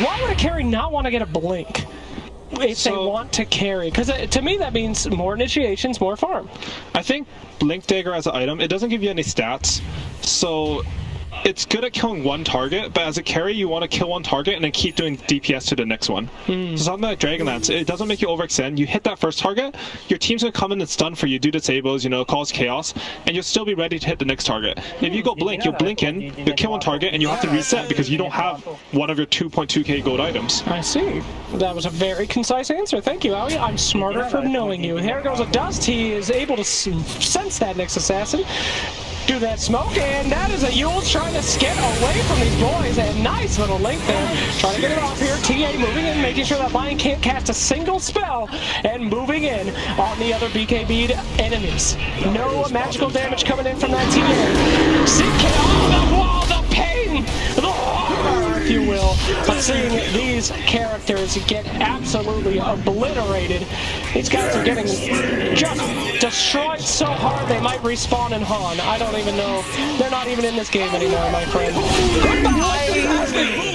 Why would a carry not want to get a blink if they want to carry? Because to me that means more initiations, more farm. I think Blink Dagger as an item, it doesn't give you any stats, so it's good at killing one target, but as a carry you want to kill one target and then keep doing DPS to the next one. So something like Dragonlance, it doesn't make you overextend. You hit that first target, your team's going to come in and stun for you, do disables, cause chaos, and you'll still be ready to hit the next target. If you go Blink, you'll blink in, you'll kill one target, and you'll have to reset because you don't have one of your 2.2k gold items. I see. That was a very concise answer. Thank you, Howie. I'm smarter for knowing you. Here goes a Dust. He is able to sense that next assassin. Do that smoke, and that is a Yule trying to skid away from these boys. And nice little link there. Trying to get it off here. TA moving in, making sure that Lion can't cast a single spell, and moving in on the other BKB'd enemies. No magical damage coming in from that TA. CK on the wall, the pain, the horror, if you will, of seeing these characters get absolutely obliterated. These guys are getting just destroyed so hard they might respawn in Han. I don't even know. They're not even in this game anymore, my friend.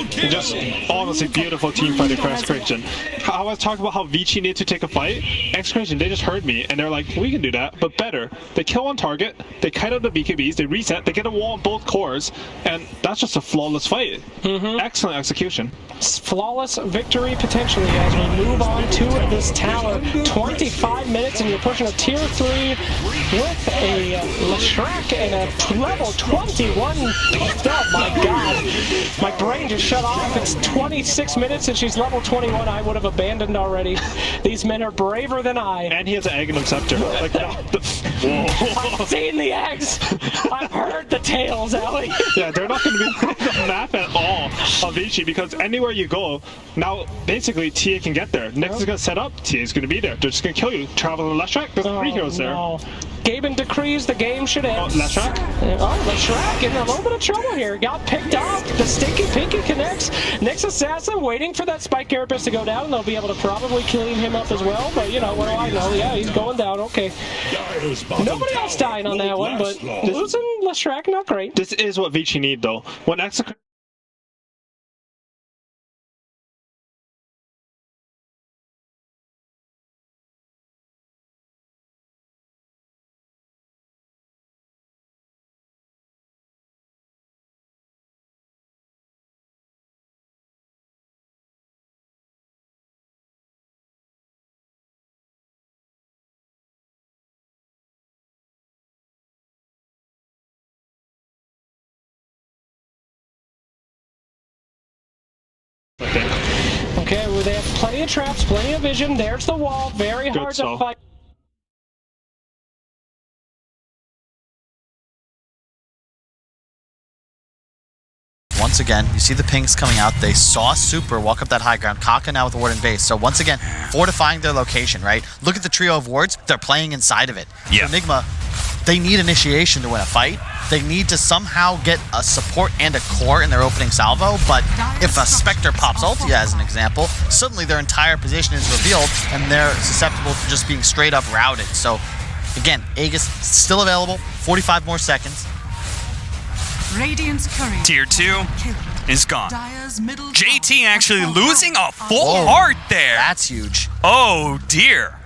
Just honestly beautiful team fighting for Execution. I was talking about how Vici needs to take a fight. Execution, they just heard me and they're like, we can do that, but better. They kill one target, they kite out the BKBs, they reset, they get a wall on both cores, and that's just a flawless fight. Excellent execution. Flawless victory potentially as we move on to this tower. 25 minutes and you're pushing a tier 3 with a Leshrac and a level 21 picked up. My god, my brain just shut off. It's 26 minutes and she's level 21. I would have abandoned already. These men are braver than I. And he has an egg and scepter. Like, I've seen the eggs. I've heard the tales, Ellie. Yeah, they're not going to be on the map at all of Vici because anywhere you go, now basically TA can get there. Next is going to set up, TA is going to be there. They're just going to kill you. Travel to Leshrac, there's 3 heroes there. Gaben decrees the game should end. Leshrac? Leshrac in a little bit of trouble here. Got picked up. The Stinky Pinky connects. Next assassin waiting for that Spike Carapace to go down, and they'll be able to probably clean him up as well. But what do I know? Yeah, he's going down. Okay. Nobody else dying on that one, but losing Leshrac, not great. This is what Vici need though. When Execution Okay, well, they have plenty of traps, plenty of vision. There's the wall. Very hard to fight. Once again, you see the pings coming out. They saw Super walk up that high ground. Kaka now with the Warden base. So once again, fortifying their location, right? Look at the trio of wards. They're playing inside of it. Yeah. So Nigma, they need initiation to win a fight. They need to somehow get a support and a core in their opening salvo, but if a Spectre pops ulti as an example, suddenly their entire position is revealed and they're susceptible to just being straight up routed. So again, Aegis still available, 45 more seconds. Tier 2 is gone. JT actually losing a full heart there. That's huge. Oh dear.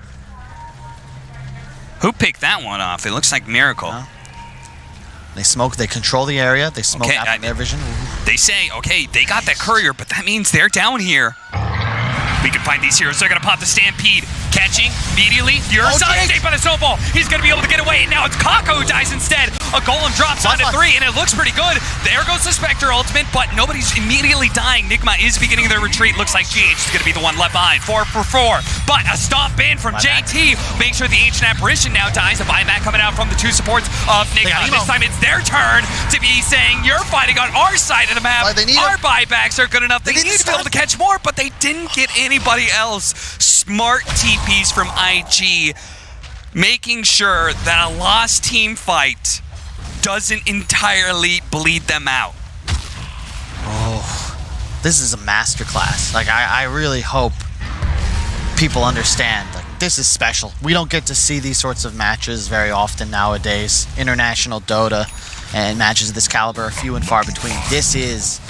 Who picked that one off? It looks like Miracle. They smoke, they control the area, they smoke out from their vision. They say, okay, they got that courier, but that means they're down here. We can find these heroes. They're going to pop the Stampede. Catching immediately. The Ursa saved by the snowball. He's going to be able to get away. And now it's Kako who dies instead. A Golem drops onto 3, and it looks pretty good. There goes the Spectre ultimate, but nobody's immediately dying. Nigma is beginning their retreat. Looks like GH is going to be the one left behind. 4 for 4. But a stomp in from JT. Make sure the Ancient Apparition now dies. A buyback coming out from the 2 supports of Nigma. This time it's their turn to be saying, you're fighting on our side of the map. Our buybacks are good enough. They need to be able to catch more, but they didn't get anybody else. Smart TPs from IG, making sure that a lost team fight doesn't entirely bleed them out. Oh, this is a masterclass. Like, I really hope people understand, like, this is special. We don't get to see these sorts of matches very often nowadays. International Dota and matches of this caliber are few and far between. This is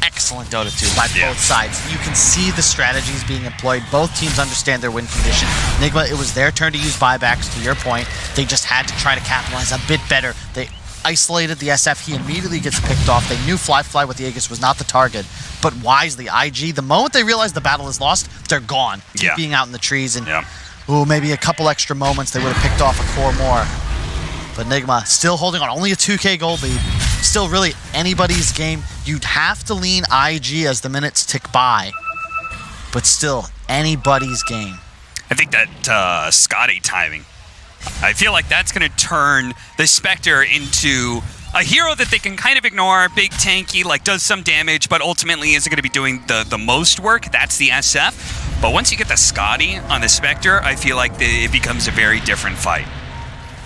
excellent Dota 2 by both sides. You can see the strategies being employed. Both teams understand their win condition. Nigma, it was their turn to use buybacks, to your point. They just had to try to capitalize a bit better. They isolated the SF. He immediately gets picked off. They knew Fly with the Aegis was not the target, but wisely, IG, the moment they realize the battle is lost, they're gone. Being out in the trees, and ooh, maybe a couple extra moments, they would have picked off a core more. But Nigma still holding on, only a 2K gold lead. Still really anybody's game. You'd have to lean IG as the minutes tick by, but still anybody's game. I think that Scotty timing, I feel like that's going to turn the Spectre into a hero that they can kind of ignore, big tanky, like does some damage, but ultimately isn't going to be doing the most work. That's the SF. But once you get the Scotty on the Spectre, I feel like it becomes a very different fight.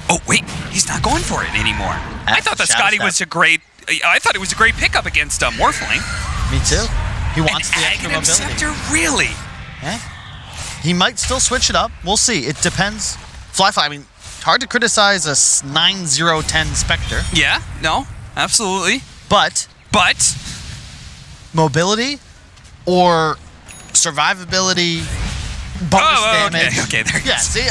Oh wait, he's not going for it anymore. I thought that Scotty was a great. I thought it was a great pickup against Morphling. Me too. He wants the extra mobility. Scepter, really? Eh? He might still switch it up. We'll see. It depends. Fly. I mean, hard to criticize a 9-0-10 Spectre. Yeah. No. Absolutely. But mobility or survivability. Bonus damage. Okay, there you go. Yeah, see?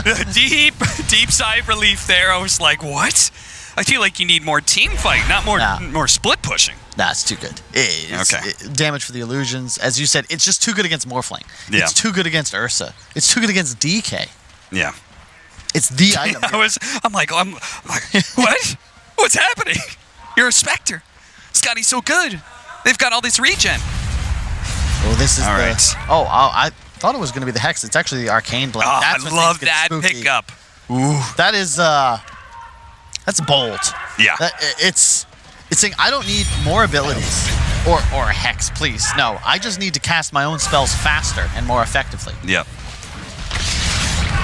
Okay. Deep sigh of relief there. I was like, what? I feel like you need more team fight, not more split pushing. Nah, it's too good. Damage for the illusions. As you said, it's just too good against Morphling. Yeah. It's too good against Ursa. It's too good against DK. Yeah. It's the item. I'm like, what? What's happening? You're a Spectre. Scotty's so good. They've got all this regen. Well, this is right. I thought it was going to be the Hex. It's actually the Arcane Blade. Oh, I love that pickup. Ooh. That is, that's bold. Yeah. It's saying, I don't need more abilities or a Hex, please. No, I just need to cast my own spells faster and more effectively. Yep.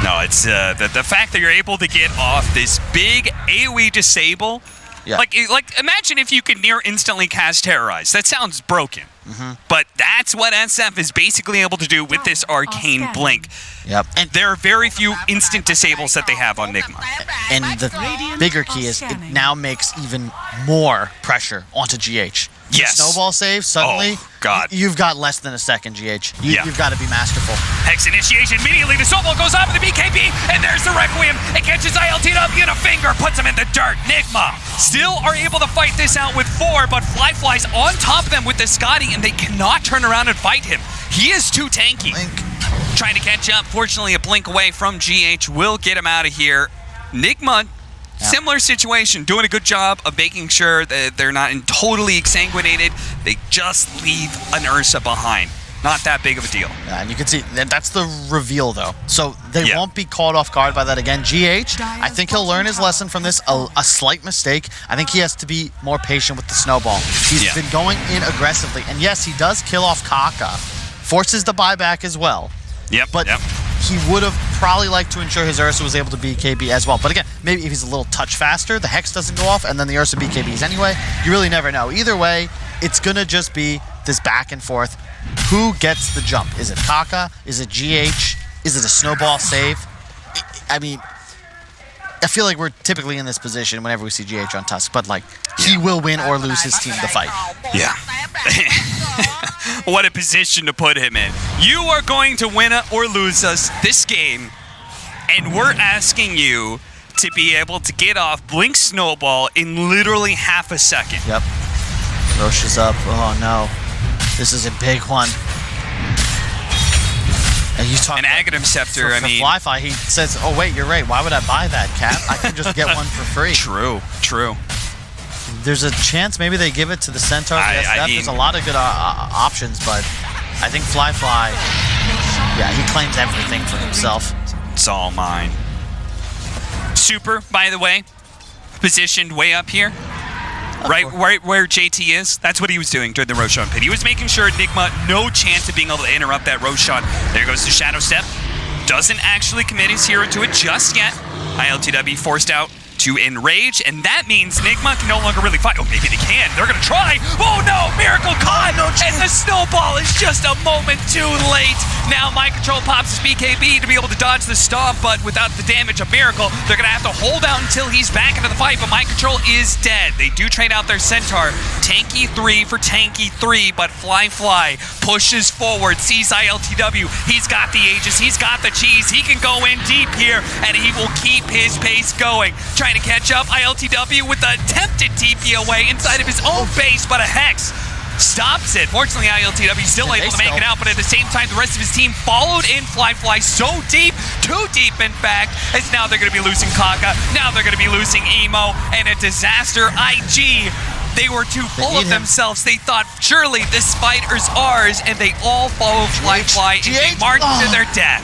No, it's the fact that you're able to get off this big AoE disable. Yeah. Like imagine if you could near instantly cast Terrorize. That sounds broken. But that's what SF is basically able to do with this Arcane Blink. Yep. And there are very few instant disables that they have on Nigma. And the bigger key is it now makes even more pressure onto GH. Yes. The snowball save, suddenly, you've got less than a second, GH. You've got to be masterful. Hex initiation, immediately the snowball goes up with the BKB, and there's the Requiem. It catches ILT up in a finger, puts him in the dirt. Nigma still are able to fight this out with 4, but Fly's on top of them with the Scotty, and they cannot turn around and fight him. He is too tanky. Trying to catch up. Fortunately, a blink away from GH will get him out of here. Nigma, similar situation, doing a good job of making sure that they're not totally exsanguinated. They just leave an Ursa behind. Not that big of a deal. Yeah, and you can see that's the reveal, though. So they won't be caught off guard by that again. GH, I think he'll learn his lesson from this. A slight mistake. I think he has to be more patient with the snowball. He's been going in aggressively. And yes, he does kill off Kaka. Forces the buyback as well. But he would have probably liked to ensure his Ursa was able to BKB as well. But again, maybe if he's a little touch faster, the Hex doesn't go off, and then the Ursa BKBs anyway. You really never know. Either way, it's going to just be this back and forth. Who gets the jump? Is it Kaka? Is it GH? Is it a snowball save? I mean, I feel like we're typically in this position whenever we see GH on Tusk, but like, he will win or lose his team the fight. Yeah. What a position to put him in. You are going to win or lose us this game, and we're asking you to be able to get off Blink Snowball in literally half a second. Yep. Rosh is up. Oh no. This is a big one. And you talk an Aghanim Scepter, for I mean... Fly, he says, oh wait, you're right, why would I buy that, Cap? I can just get one for free. True. There's a chance maybe they give it to the Centaur. I mean, there's a lot of good options, but I think Fly, yeah, he claims everything for himself. It's all mine. Super, by the way, positioned way up here. Right where JT is. That's what he was doing during the Roshan pit. He was making sure Nigma no chance of being able to interrupt that Roshan. There goes the Shadow Step. Doesn't actually commit his hero to it just yet. ILTW forced out to enrage, and that means Nigma can no longer really fight. Oh, maybe they can. They're gonna try. Oh no, Miracle caught, and the snowball is just a moment too late. Now Mind Control pops his BKB to be able to dodge the stomp, but without the damage of Miracle, they're gonna have to hold out until he's back into the fight, but Mind Control is dead. They do trade out their Centaur. Tanky 3 for Tanky 3, but Fly pushes forward, sees ILTW. He's got the Aegis, he's got the cheese. He can go in deep here, and he will keep his pace going. Trying to catch up, ILTW with the attempted TP away inside of his own base, but a Hex stops it. Fortunately, ILTW still able to make it out, but at the same time, the rest of his team followed in Fly so deep, too deep in fact, as now they're going to be losing Kaka, now they're going to be losing Emo, and a disaster. IG, they were too full of themselves. They thought, surely this fight is ours, and they all follow Fly, and they march to their death.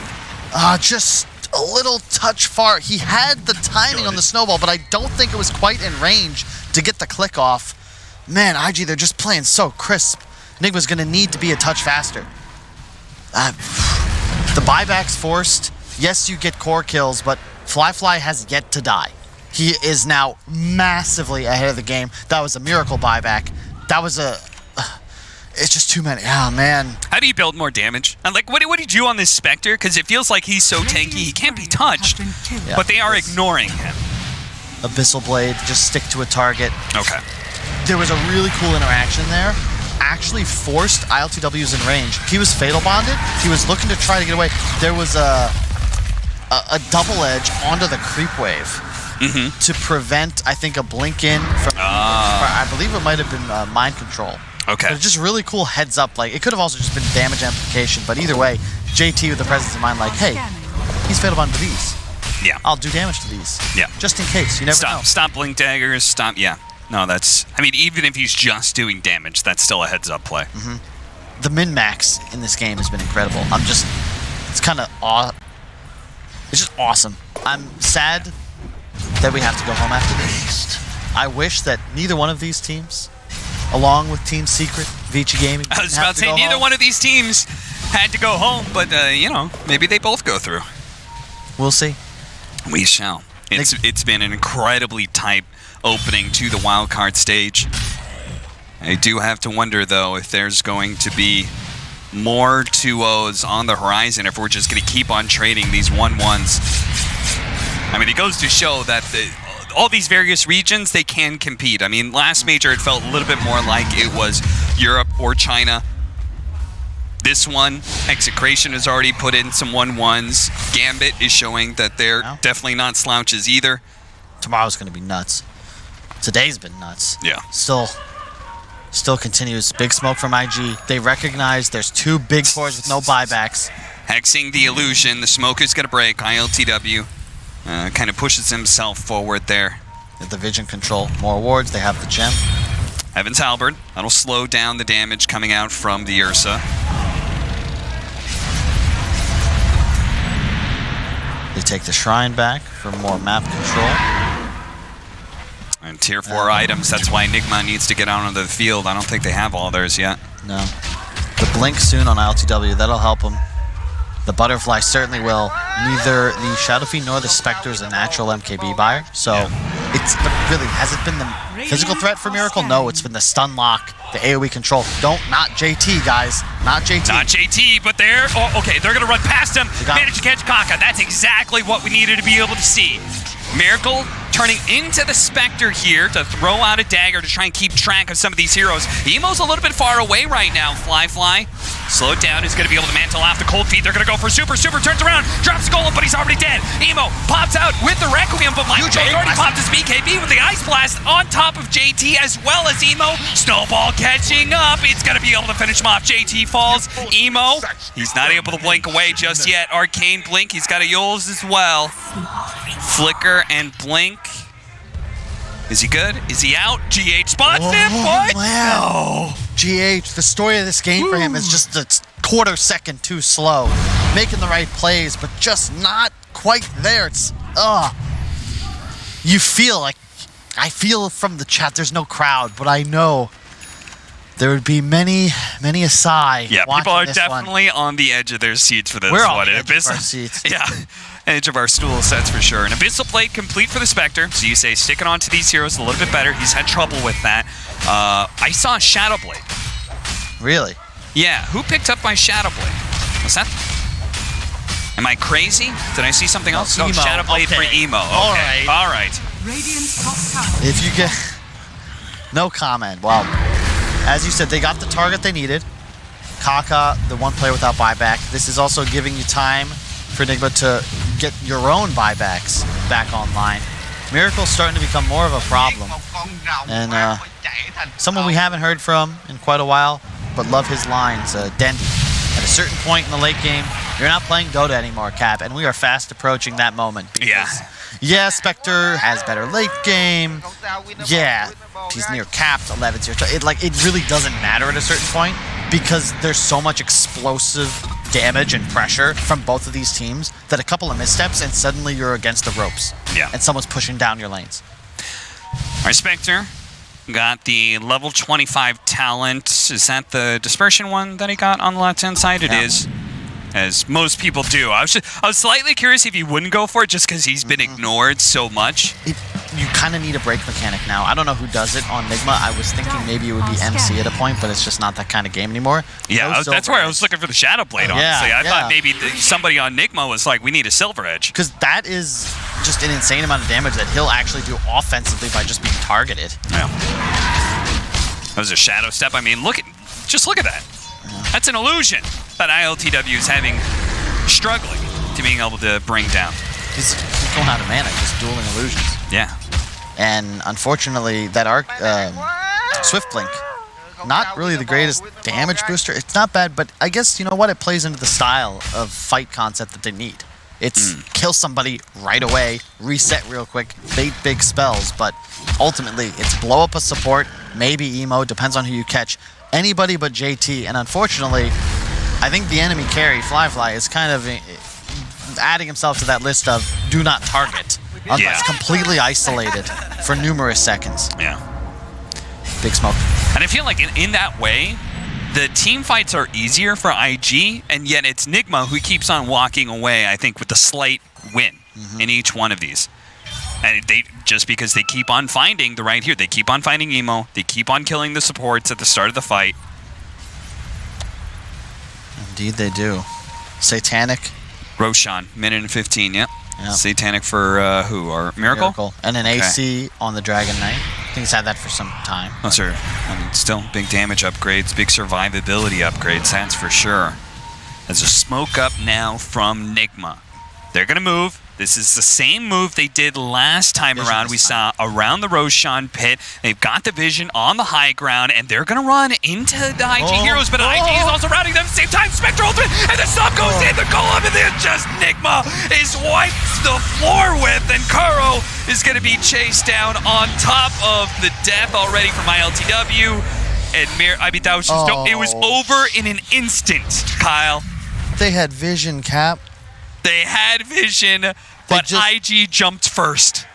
Just a little touch far. He had the timing on the snowball, but I don't think it was quite in range to get the click off. Man, IG, they're just playing so crisp. Nigma's going to need to be a touch faster. The buyback's forced. Yes, you get core kills, but Fly has yet to die. He is now massively ahead of the game. That was a miracle buyback. That was a... It's just too many. Oh, man. How do you build more damage? And like, what do you do on this Spectre? Because it feels like he's so tanky, he can't be touched. Yeah, but they are ignoring him. Abyssal Blade, just stick to a target. Okay. There was a really cool interaction there. Actually forced ILTW's in range. He was Fatal Bonded. He was looking to try to get away. There was a double edge onto the creep wave to prevent, I think, a blink in from... I believe it might have been Mind Control. Okay. But just really cool heads up. Like, it could have also just been damage amplification, but either way, JT with the presence of mind, like, hey, he's Fatal Bond to these. Yeah. I'll do damage to these. Yeah. Just in case. You never know. Stop blink daggers. Stop. Yeah. No, that's... I mean, even if he's just doing damage, that's still a heads-up play. The min-max in this game has been incredible. I'm just... It's kind of it's just awesome. I'm sad that we have to go home after this. I wish that neither one of these teams, along with Team Secret, Vici Gaming... I was about to say, neither one of these teams had to go home, but, you know, maybe they both go through. We'll see. We shall. It's been an incredibly tight opening to the wildcard stage. I do have to wonder, though, if there's going to be more 2-0s on the horizon, if we're just going to keep on trading these 1-1s. I mean, it goes to show that all these various regions, they can compete. I mean, last major, it felt a little bit more like it was Europe or China. This one, Execration has already put in some 1-1s. Gambit is showing that they're definitely not slouches either. Tomorrow's going to be nuts. Today's been nuts. Yeah. Still continues. Big smoke from IG. They recognize there's two big cores with no buybacks. Hexing the illusion. The smoke is going to break. ILTW kind of pushes himself forward there. The vision control. More wards. They have the gem. Heaven's Halberd. That'll slow down the damage coming out from the Ursa. They take the shrine back for more map control. And tier 4 items, that's why Nigma needs to get out onto the field. I don't think they have all theirs yet. No. The blink soon on ILTW, that'll help them. The butterfly certainly will. Neither the Shadow Fiend nor the Spectre is a natural MKB buyer. So it's really, has it been the physical threat for Miracle? No, it's been the stun lock, the AoE control. Not JT, guys. Not JT. Not JT, but they're... Oh, okay, they're going to run past him. Manage to catch Kaka. That's exactly what we needed to be able to see. Miracle turning into the Spectre here to throw out a dagger to try and keep track of some of these heroes. Emo's a little bit far away right now, Fly. Slowed down, is going to be able to mantle off the cold feet. They're going to go for Super. Super turns around, drops the golem, but he's already dead. Emo pops out with the Requiem, but Michael Jones already popped his BKB with the Ice Blast on top of JT as well as Emo. Snowball catching up. It's going to be able to finish him off. JT falls. Emo, he's not able to blink away just yet. Arcane Blink, he's got a Yules as well. Flicker and Blink. Is he good? Is he out? GH spots him. What? Wow. GH, the story of this game for him is just a quarter second too slow. Making the right plays, but just not quite there. It's, you feel like, I feel from the chat there's no crowd, but I know there would be many a sigh. Yeah, people are definitely on the edge of their seats for this one. We're on the edge of our seats. Yeah, edge of our stool sets for sure. An Abyssal Plate complete for the Spectre. So you say sticking on to these heroes a little bit better. He's had trouble with that. I saw Shadow Blade. Really? Yeah, who picked up my Shadow Blade? Was that... Am I crazy? Did I see something else? No, Shadow Blade for Emo. Okay. All right. If you get... No comment. Well, as you said, they got the target they needed. Kaka, the one player without buyback. This is also giving you time for Nigma to get your own buybacks back online. Miracle's starting to become more of a problem. And someone we haven't heard from in quite a while, but love his lines. Dendy, at a certain point in the late game, you're not playing Dota anymore, Cap, and we are fast approaching that moment. Yeah, Spectre has better late game. Yeah, he's near capped, 11's here. It really doesn't matter at a certain point because there's so much explosive damage and pressure from both of these teams that a couple of missteps and suddenly you're against the ropes. Yeah. And someone's pushing down your lanes. All right, Spectre got the level 25 talent. Is that the dispersion one that he got on the left-hand side? It is. As most people do. I was slightly curious if he wouldn't go for it just because he's been ignored so much. You kind of need a break mechanic now. I don't know who does it on Nigma. I was thinking maybe it would be MC at a point, but it's just not that kind of game anymore. Yeah, that's where I was looking for the Shadow Blade, honestly. I thought maybe somebody on Nigma was like, we need a Silver Edge. Because that is just an insane amount of damage that he'll actually do offensively by just being targeted. Yeah. That was a Shadow Step. I mean, just look at that. That's an illusion that ILTW is struggling to being able to bring down. He's going out of mana, just dueling illusions. Yeah. And unfortunately, that Swift Blink, not really the greatest damage booster. It's not bad, but I guess, you know what? It plays into the style of fight concept that they need. It's kill somebody right away, reset real quick, bait big spells, but ultimately, it's blow up a support, maybe Emo, depends on who you catch. Anybody but JT, and unfortunately, I think the enemy carry, Fly, is kind of adding himself to that list of do not target unless completely isolated for numerous seconds. Yeah. Big smoke. And I feel like in that way, the team fights are easier for IG, and yet it's Nigma who keeps on walking away, I think, with the slight win in each one of these. And just because they keep on finding the right here. They keep on finding Emo. They keep on killing the supports at the start of the fight. Indeed they do. Satanic. Roshan, minute and 15, yep. Satanic for who? Or Miracle? And an AC on the Dragon Knight. I think he's had that for some time. Oh, sir. I mean, still big damage upgrades, big survivability upgrades, that's for sure. There's a smoke up now from Nigma. They're going to move. This is the same move they did last time around. We saw around the Roshan pit. They've got the vision on the high ground, and they're going to run into the IG heroes, but IG is also routing them at the same time. Spectre ultimate, and the sub goes in, the golem, and then just Nigma is wiped the floor with, and Kuro is going to be chased down on top of the death already from ILTW. And I mean, that was just, it was over in an instant, Kyle. They had vision, Cap. They had vision, but IG jumped first.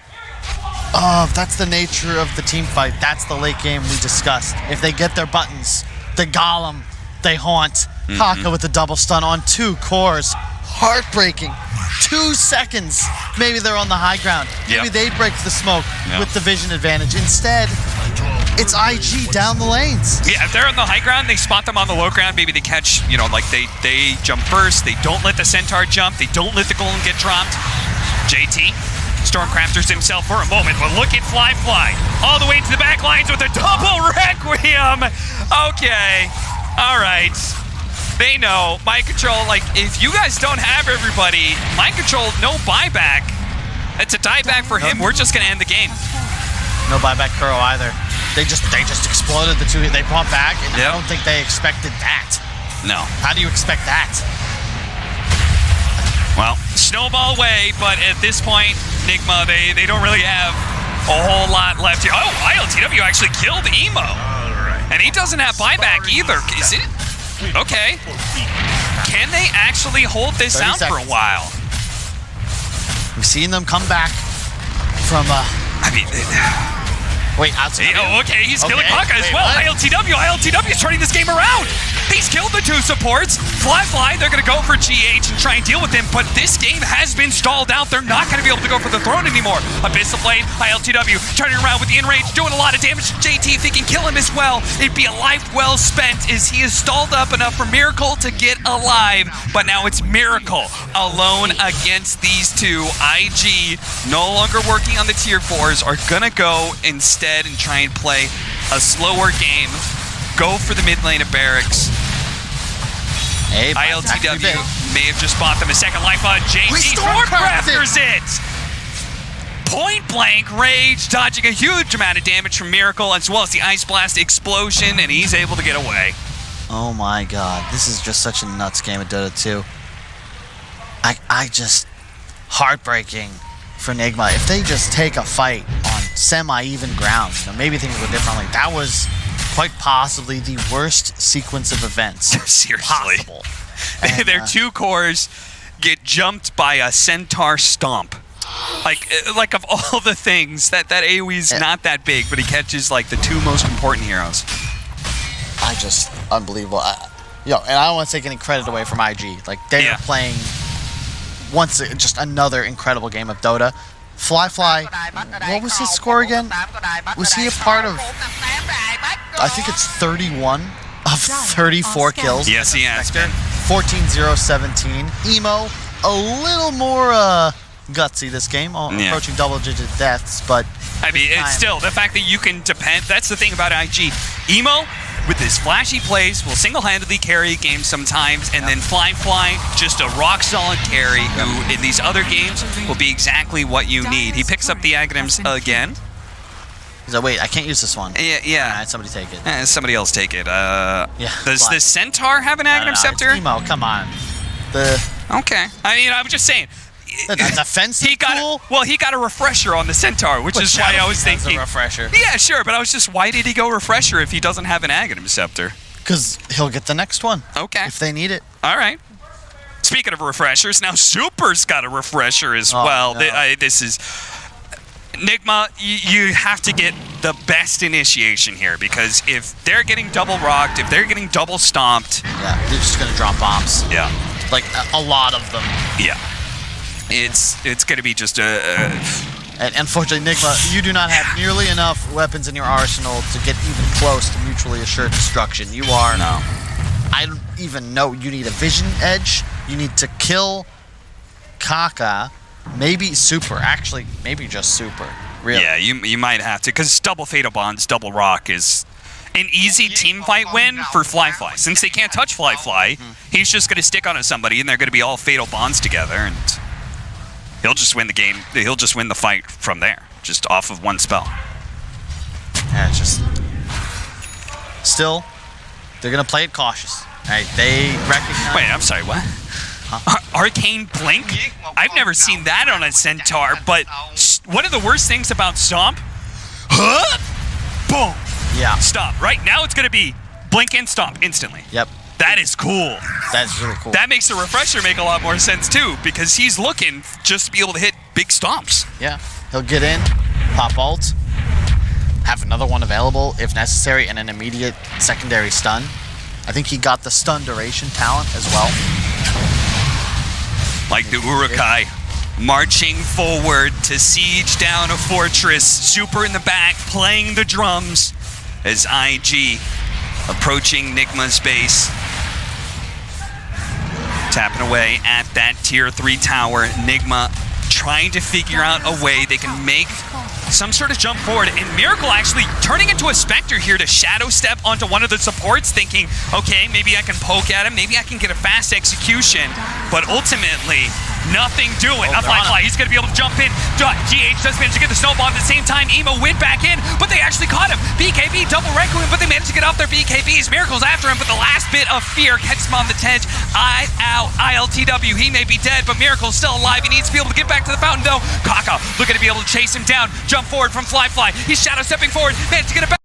Oh, that's the nature of the team fight. That's the late game we discussed. If they get their buttons, the Golem, they haunt. Kaka with the double stun on 2 cores. Heartbreaking. 2 seconds. Maybe they're on the high ground. Maybe they break the smoke with the vision advantage. Instead, it's IG down the lanes. Yeah, if they're on the high ground, they spot them on the low ground. Maybe they catch, you know, like they jump first. They don't let the Centaur jump. They don't let the Golem get dropped. JT Stormcrafters himself for a moment, but look at Fly all the way to the back lines with a double Requiem. Okay, all right. They know. Mind control, like, if you guys don't have everybody, mind control, no buyback. It's a dieback for him. We're just going to end the game. No buyback Kuro either. They just exploded the two. They brought back, and I don't think they expected that. No. How do you expect that? Well, snowball away, but at this point, Nigma, they don't really have a whole lot left here. Oh, ILTW actually killed Emo. And he doesn't have buyback either. Is it? Okay. Can they actually hold this out for a while? We've seen them come back from I mean... Wait, outside. Oh, okay, he's killing Haka as well. ILTW is turning this game around. He's killed the two supports. Fly, they're going to go for GH and try and deal with him, but this game has been stalled out. They're not going to be able to go for the throne anymore. Abyss of Blade, ILTW turning around with the in-range, doing a lot of damage to JT. If he can kill him as well, it'd be a life well spent as he is stalled up enough for Miracle to get alive, but now it's Miracle alone against these two. IG, no longer working on the tier 4s, are going to go instead and try and play a slower game. Go for the mid lane of Barracks. Hey, ILTW may have just bought them a second life on JT. Stormcrafters it! Point blank rage, dodging a huge amount of damage from Miracle, as well as the Ice Blast explosion, and he's able to get away. Oh my god, this is just such a nuts game of Dota 2. I just... heartbreaking for Nigma. If they just take a fight on semi-even ground, maybe things would go differently. That was quite possibly the worst sequence of events Seriously. possible. Their two cores get jumped by a Centaur Stomp. Like of all the things, that AoE's not that big, but he catches like the two most important heroes. I just, unbelievable. And I don't want to take any credit away from IG. Like, they are playing just another incredible game of Dota. Fly, what was his score again? Was he a part of... I think it's 31 of 34 kills. Yes, he has been. 14-0-17. Emo, a little more gutsy this game, approaching double-digit deaths, but... I mean, it's still, the fact that you can depend... That's the thing about IG. Emo, with his flashy plays, will single-handedly carry a game sometimes, and then Fly, just a rock-solid carry who, in these other games, will be exactly what you need. He picks up the Aghanims again. He's like, wait, I can't use this one. Yeah. All right, somebody take it. Somebody else take it. Does the Centaur have an Aghanim Scepter? It's Emo, come on. Okay. I mean, I'm just saying. That's offensive. He got a refresher on the Centaur, which is why I was thinking. A refresher. Yeah, sure, but I was just, why did he go refresher if he doesn't have an Aghanim Scepter? Because he'll get the next one. Okay. If they need it. All right. Speaking of refreshers, now Super's got a refresher as well. No. This is... Nigma, you have to get the best initiation here, because if they're getting double rocked, if they're getting double stomped... Yeah, they're just going to drop bombs. Yeah. Like, a lot of them. Yeah. It's going to be just a... And unfortunately, Nigma, you do not have nearly enough weapons in your arsenal to get even close to mutually assured destruction. You are... No. I don't even know. You need a vision edge. You need to kill Kaka. Maybe Super. Actually, maybe just Super. Really. Yeah, you might have to, because double Fatal Bonds, double Rock is an easy team fight win for Fly. Since they can't touch Fly, he's just going to stick onto somebody, and they're going to be all Fatal Bonds together, and he'll just win the game. He'll just win the fight from there, just off of one spell. Yeah, it's just... Still, they're going to play it cautious. Right? They recognize... Wait, I'm sorry, what? Arcane Blink? I've never seen that on a Centaur, but one of the worst things about Stomp... Boom! Yeah. Stop. Right now it's going to be Blink and Stomp instantly. Yep. That is cool. That's really cool. That makes the refresher make a lot more sense too, because he's looking just to be able to hit big stomps. Yeah. He'll get in, pop ult, have another one available if necessary, and an immediate secondary stun. I think he got the stun duration talent as well. Like the Urukai, marching forward to siege down a fortress. Super in the back, playing the drums as IG approaching Nigma's base. Tapping away at that tier 3 tower. Nigma trying to figure out a way they can make some sort of jump forward, and Miracle actually turning into a Spectre here to shadow step onto one of the supports, thinking, okay, maybe I can poke at him, maybe I can get a fast execution, but ultimately, nothing doing. Not Fly. He's going to be able to jump in. GH does manage to get the snowball at the same time. Emo went back in, but they actually caught him. BKB double Requiem, but they managed to get off their BKBs. Miracle's after him, but the last bit of fear catches him on the edge. ILTW. He may be dead, but Miracle's still alive. He needs to be able to get back to the fountain, though. Kaka looking to be able to chase him down. Jump forward from Fly. He's shadow stepping forward. Managed to get it back.